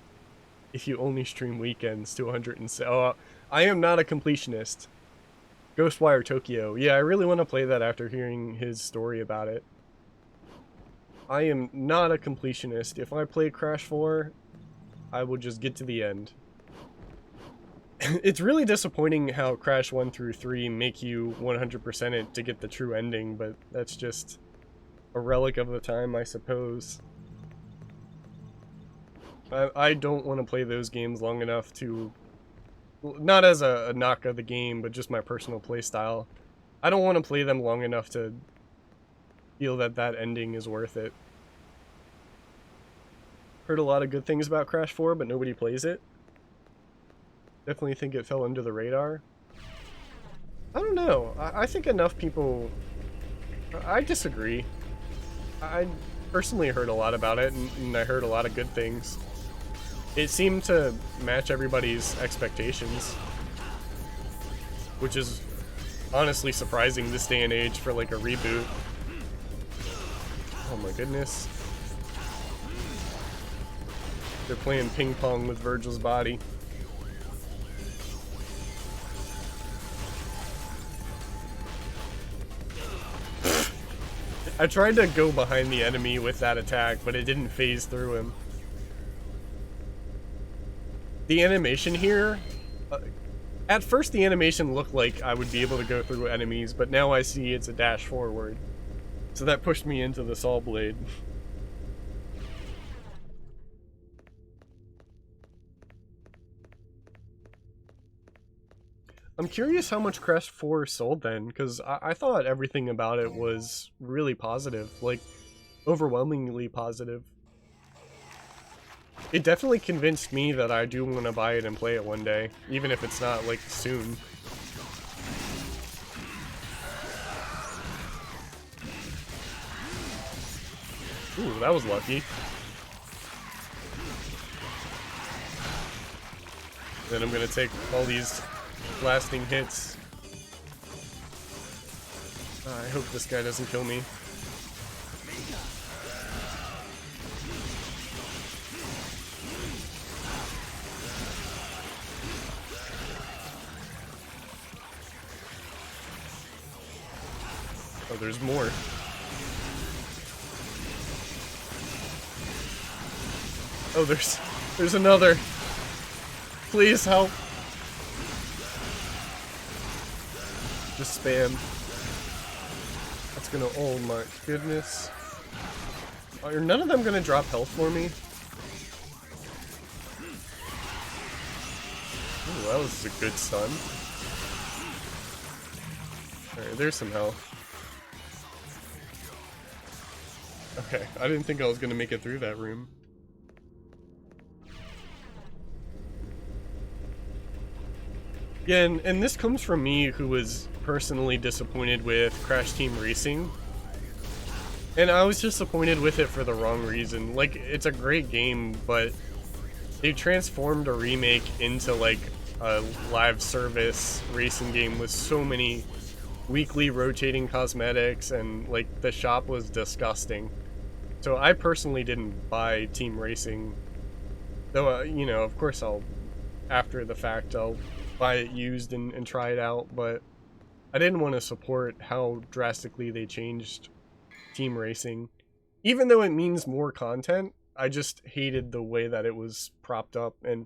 if you only stream weekends to 106. Oh, I am not a completionist. Ghostwire Tokyo. Yeah, I really want to play that after hearing his story about it. I am not a completionist. If I play Crash 4, I will just get to the end. It's really disappointing how Crash 1 through 3 make you 100% it to get the true ending, but that's just a relic of the time, I suppose. I don't want to play those games long enough to... Not as a knock of the game, but just my personal playstyle. I don't want to play them long enough to feel that that ending is worth it. Heard a lot of good things about Crash 4, but nobody plays it. Definitely think it fell under the radar. I don't know. I think enough people... I disagree. I personally heard a lot about it, and I heard a lot of good things. It seemed to match everybody's expectations, which is honestly surprising this day and age for like a reboot. Oh my goodness. They're playing ping pong with Virgil's body. I tried to go behind the enemy with that attack, but it didn't phase through him. The animation here, at first the animation looked like I would be able to go through enemies, but now I see it's a dash forward. So that pushed me into the saw blade. I'm curious how much Crash 4 sold then, because I thought everything about it was really positive, like, overwhelmingly positive. It definitely convinced me that I do want to buy it and play it one day, even if it's not, like, soon. Ooh, that was lucky. Then I'm gonna take all these blasting hits. I hope this guy doesn't kill me. Oh, there's more. Oh, there's another. Please help. Just spam. That's gonna, oh my goodness. Are none of them gonna drop health for me? Ooh, that was a good stun. Alright, there's some health. Okay, I didn't think I was gonna make it through that room. Yeah, and this comes from me, who was personally disappointed with Crash Team Racing. And I was disappointed with it for the wrong reason. Like, it's a great game, but they transformed a remake into, like, a live service racing game with so many weekly rotating cosmetics, and, like, the shop was disgusting. So I personally didn't buy Team Racing. Though, you know, of course after the fact, I'll buy it used and try it out, but I didn't want to support how drastically they changed Team Racing. Even though it means more content, I just hated the way that it was propped up, and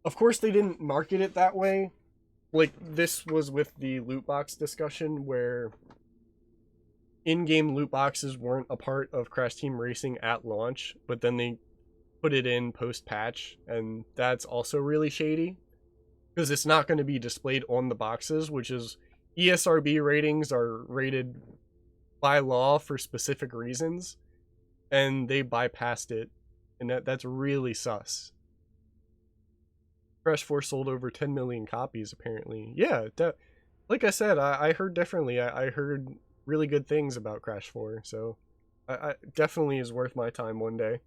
of course they didn't market it that way. Like, this was with the loot box discussion, where in-game loot boxes weren't a part of Crash Team Racing at launch, but then they put it in post-patch, and that's also really shady. Because it's not going to be displayed on the boxes, which is, ESRB ratings are rated by law for specific reasons, and they bypassed it, and that's really sus. Crash 4 sold over 10 million copies, apparently. Yeah, like I said, I heard differently. I heard really good things about Crash 4, so I definitely is worth my time one day.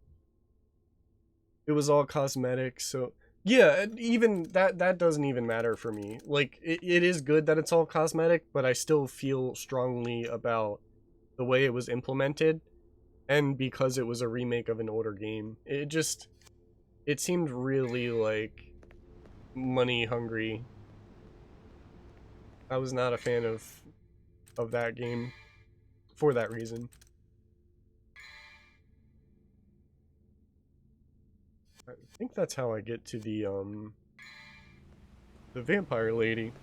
It was all cosmetic, so yeah, even that doesn't even matter for me. Like, it is good that it's all cosmetic, but I still feel strongly about the way it was implemented, and because it was a remake of an older game. It seemed really, like, money hungry. I was not a fan of that game for that reason. I think that's how I get to the vampire lady.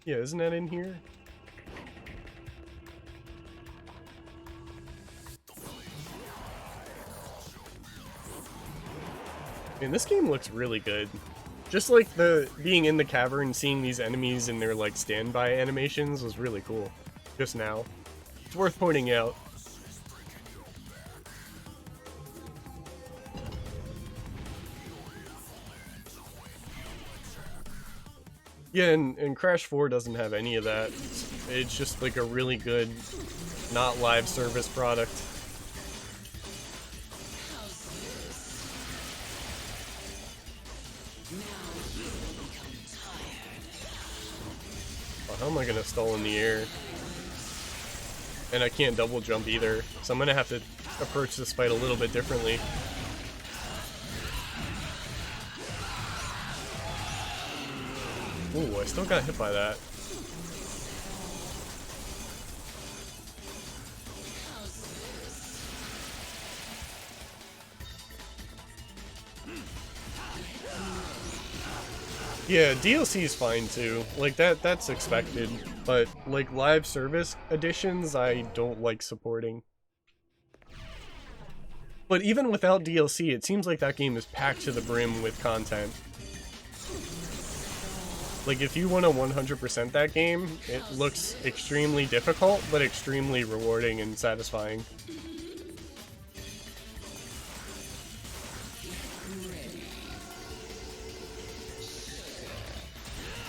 Yeah, isn't that in here? Man, this game looks really good. Just like the being in the cavern, seeing these enemies and their, like, standby animations was really cool. Just now. It's worth pointing out. Yeah, and Crash 4 doesn't have any of that. It's just like a really good, not live service product. Oh, how am I gonna stall in the air? And I can't double jump either, so I'm gonna have to approach this fight a little bit differently. Ooh, I still got hit by that. Yeah, DLC is fine too. Like that's expected. But like live service editions, I don't like supporting. But even without DLC, it seems like that game is packed to the brim with content. Like if you want to 100% that game, it looks extremely difficult, but extremely rewarding and satisfying.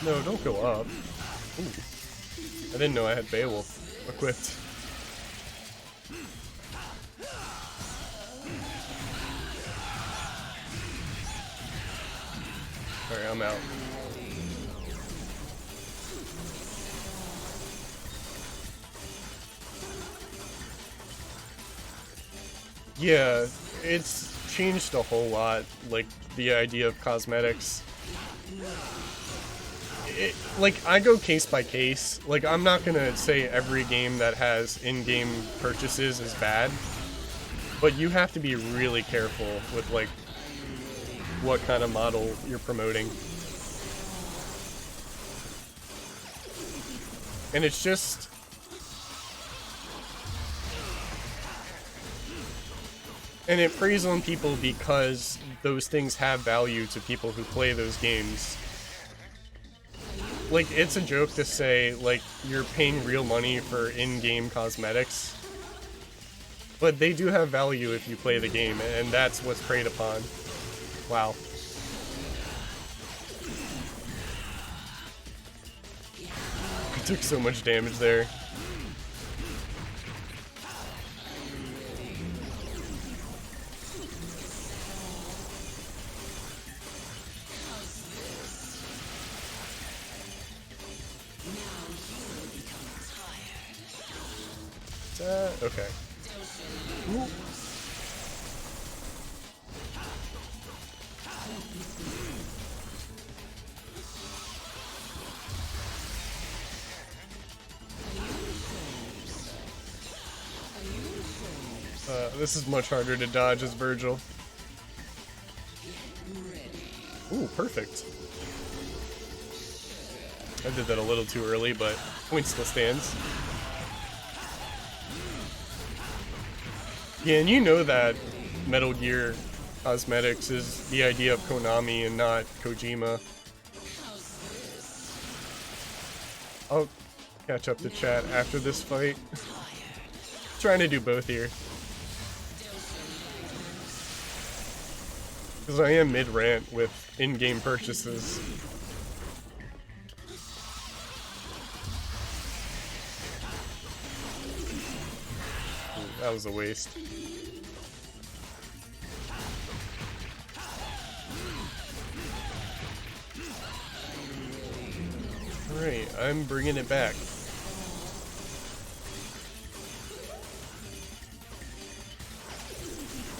No, don't go up. Ooh. I didn't know I had Beowulf equipped. Alright, I'm out. Yeah, it's changed a whole lot, like, the idea of cosmetics. Like, I go case by case. Like, I'm not gonna say every game that has in-game purchases is bad, but you have to be really careful with, like, what kind of model you're promoting. And it's just... And it preys on people because those things have value to people who play those games. Like, it's a joke to say, like, you're paying real money for in-game cosmetics. But they do have value if you play the game, and that's what's preyed upon. Wow. I took so much damage there. Okay. Ooh. This is much harder to dodge as Virgil. Ooh, perfect. I did that a little too early, but point still stands. Yeah, and you know that Metal Gear cosmetics is the idea of Konami and not Kojima. I'll catch up to chat after this fight. Trying to do both here. Because I am mid-rant with in-game purchases. Ooh, that was a waste. Alright, I'm bringing it back.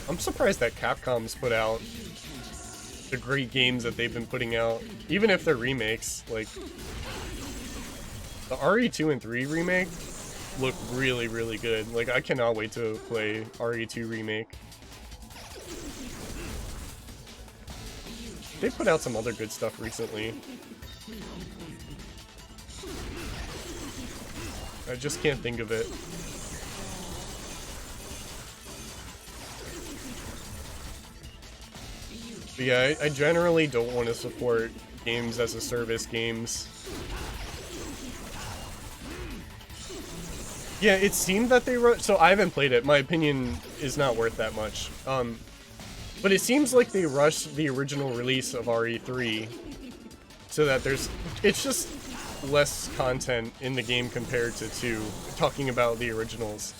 I'm surprised that Capcom's put out the great games that they've been putting out, even if they're remakes. Like, the RE2 and 3 remake look really, really good. Like, I cannot wait to play RE2 remake. They put out some other good stuff recently. I just can't think of it. But yeah, I generally don't want to support games as a service games. Yeah, it seemed that they wrote... So I haven't played it. My opinion is not worth that much. But it seems like they rushed the original release of RE3 so that there's... It's just less content in the game compared to 2, talking about the originals.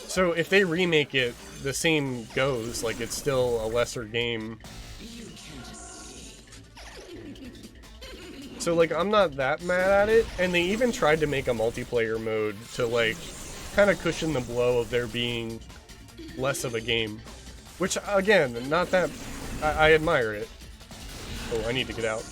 So if they remake it, the same goes. Like, it's still a lesser game. So, like, I'm not that mad at it, and they even tried to make a multiplayer mode to, like, kind of cushion the blow of there being less of a game. Which, again, not that... I admire it. Oh, I need to get out.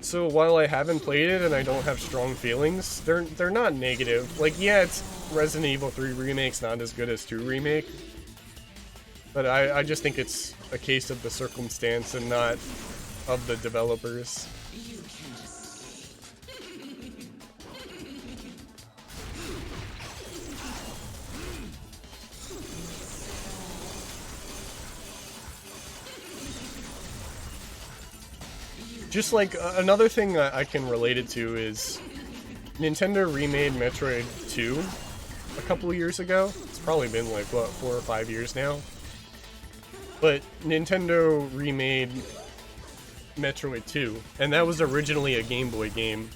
So, while I haven't played it and I don't have strong feelings, they're not negative. Like, yeah, it's Resident Evil 3 Remake's not as good as 2 Remake. But I just think it's a case of the circumstance and not of the developers. Just like another thing I can relate it to is Nintendo remade Metroid 2 a couple of years ago. It's probably been like, what, 4 or 5 years now? But Nintendo remade Metroid 2, and that was originally a Game Boy game.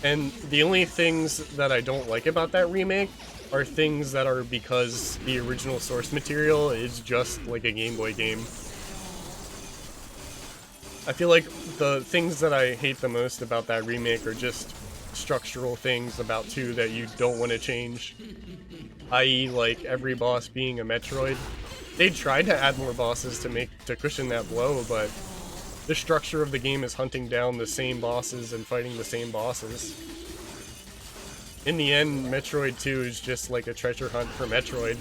And the only things that I don't like about that remake are things that are because the original source material is just like a Game Boy game. I feel like the things that I hate the most about that remake are just structural things about 2 that you don't want to change. I.e., like, every boss being a Metroid. They tried to add more bosses to cushion that blow, but the structure of the game is hunting down the same bosses and fighting the same bosses. In the end, Metroid 2 is just like a treasure hunt for Metroid.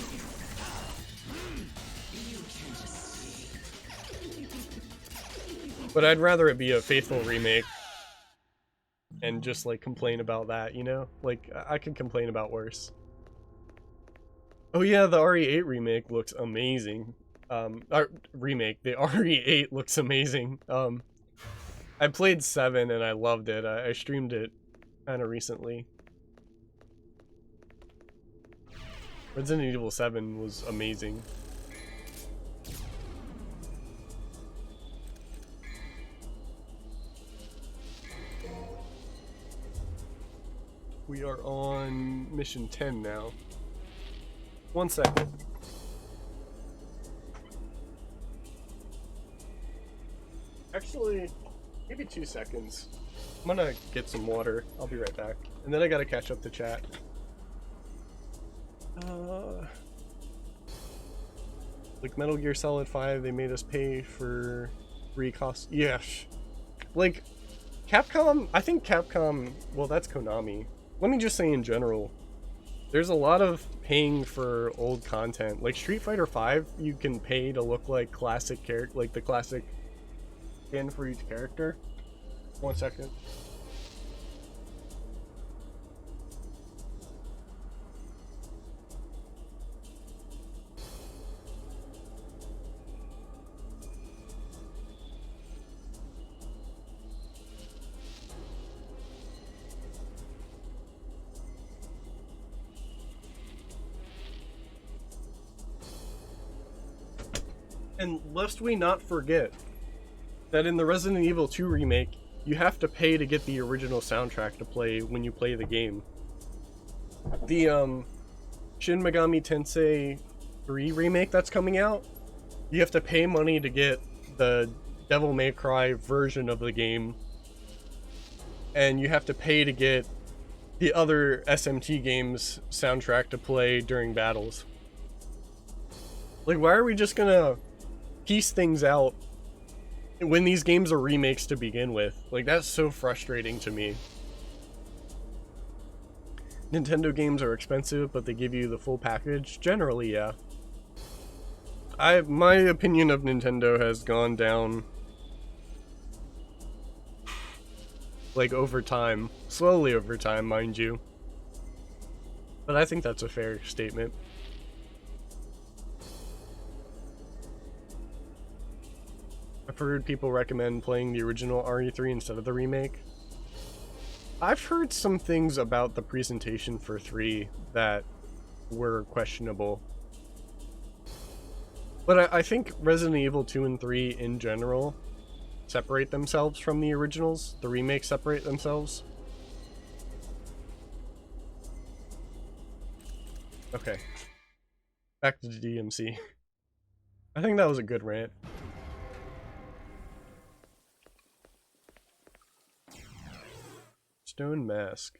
But I'd rather it be a faithful remake and just like complain about that, you know? Like, I could complain about worse. Oh yeah, the RE8 remake looks amazing. The RE8 looks amazing. I played 7 and I loved it. I streamed it kind of recently. Resident Evil 7 was amazing. We are on mission 10 now. 1 second. Actually, maybe 2 seconds. I'm gonna get some water. I'll be right back. And then I gotta catch up to chat. Like Metal Gear Solid 5, they made us pay for free costs. Yeah. Like, Capcom, I think Capcom, well, that's Konami. Let me just say in general, there's a lot of paying for old content. Like Street Fighter 5, you can pay to look like classic character, like the classic skin for each character. 1 second. And lest we not forget that in the Resident Evil 2 remake, you have to pay to get the original soundtrack to play when you play the game. The Shin Megami Tensei 3 remake that's coming out, you have to pay money to get the Devil May Cry version of the game, and you have to pay to get the other SMT games soundtrack to play during battles. Like, why are we just gonna piece things out when these games are remakes to begin with? Like, that's so frustrating to me. Nintendo games are expensive, but they give you the full package. Generally, yeah. My opinion of Nintendo has gone down, like, over time. Slowly over time, mind you. But I think that's a fair statement. I've heard people recommend playing the original RE3 instead of the remake. I've heard some things about the presentation for 3 that were questionable. But I think Resident Evil 2 and 3 in general separate themselves from the originals. The remakes separate themselves. Okay. Back to the DMC. I think that was a good rant. Stone mask.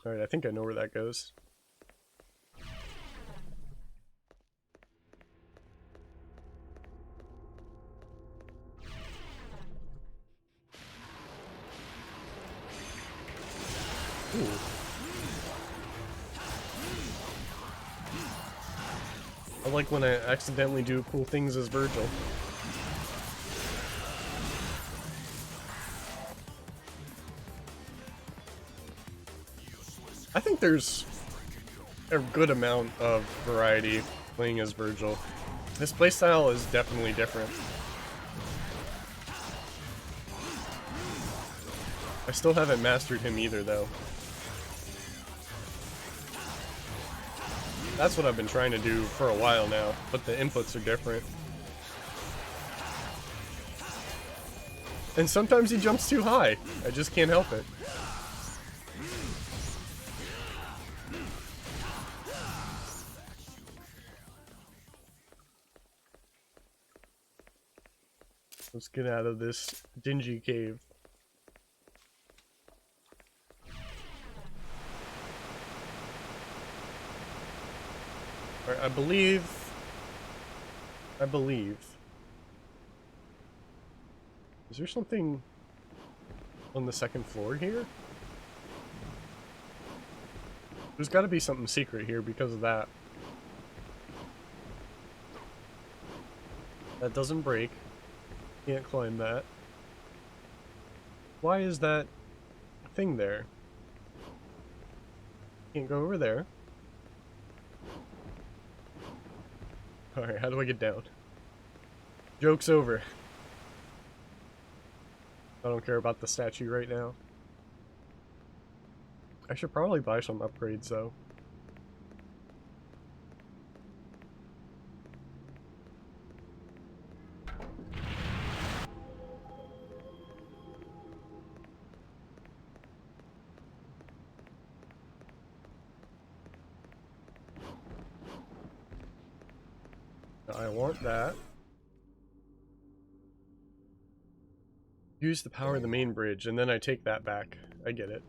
Alright, I think I know where that goes. Ooh. I like when I accidentally do cool things as Virgil. I think there's a good amount of variety playing as Virgil. His playstyle is definitely different. I still haven't mastered him either, though. That's what I've been trying to do for a while now, but the inputs are different. And sometimes he jumps too high. I just can't help it. Let's get out of this dingy cave. Alright, I believe... Is there something on the second floor here? There's gotta be something secret here because of that. That doesn't break. Can't climb that. Why is that thing there? Can't go over there. Alright, how do I get down? Joke's over. I don't care about the statue right now. I should probably buy some upgrades though. I want that. Use the power of the main bridge, and then I take that back. I get it.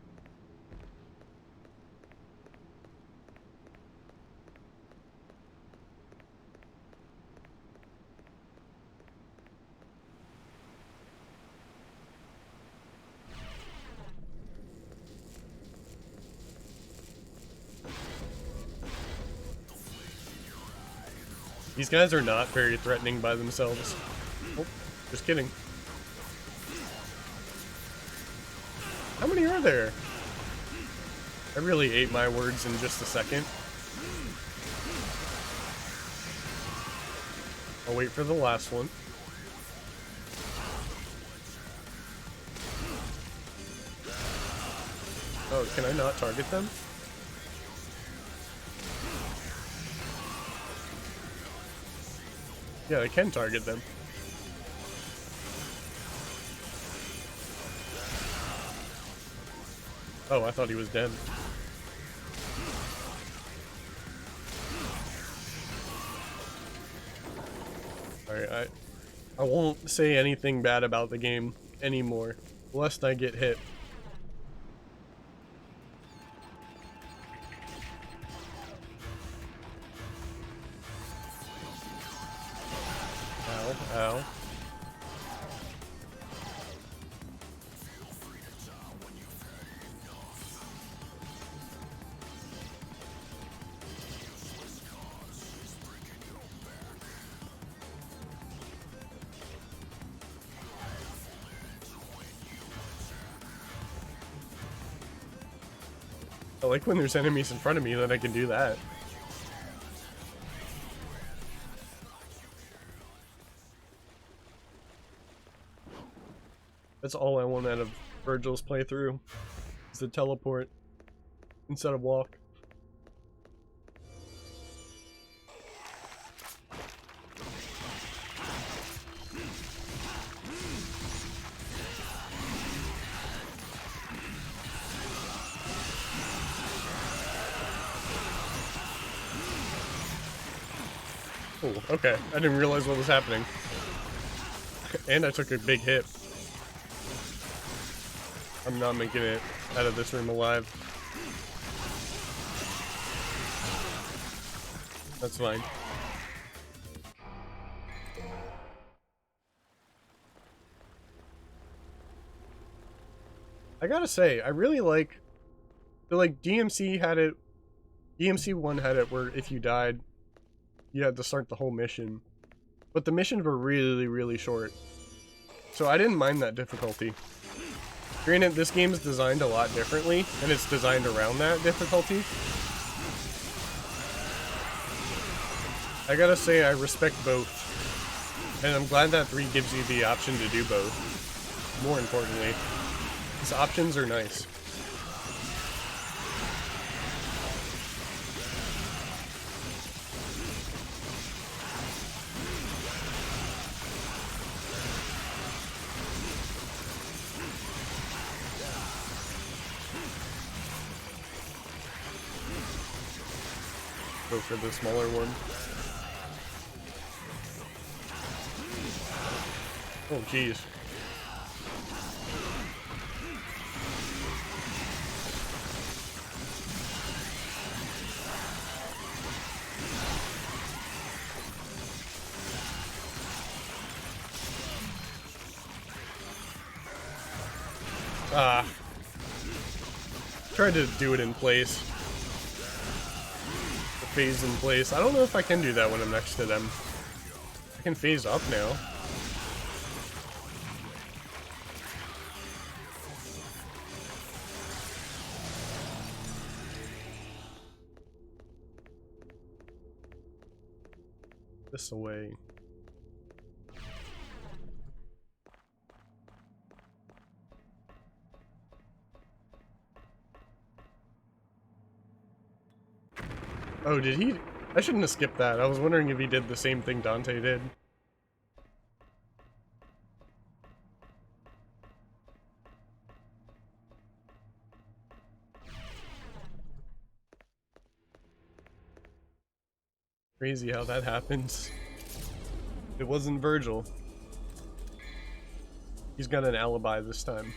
These guys are not very threatening by themselves. Oh, just kidding. How many are there? I really ate my words in just a second. I'll wait for the last one. Oh, can I not target them? Yeah, I can target them. Oh, I thought he was dead. Alright, I won't say anything bad about the game anymore, lest I get hit. Ow, ow. I like when there's enemies in front of me that I can do that. That's all I want out of Virgil's playthrough, is to teleport instead of walk. Oh, okay. I didn't realize what was happening. And I took a big hit. I'm not making it out of this room alive. That's fine. I gotta say, I really like... So, like, DMC had it... DMC 1 had it where if you died, you had to start the whole mission. But the missions were really, really short. So I didn't mind that difficulty. Granted, this game is designed a lot differently, and it's designed around that difficulty. I gotta say, I respect both. And I'm glad that 3 gives you the option to do both. More importantly, these options are nice. Go for the smaller one. Oh, jeez. Ah. Tried to do it in place. The phase in place. I don't know if I can do that when I'm next to them. I can phase up now. This away. Oh, did he? I shouldn't have skipped that. I was wondering if he did the same thing Dante did. Crazy how that happens. It wasn't Virgil. He's got an alibi this time.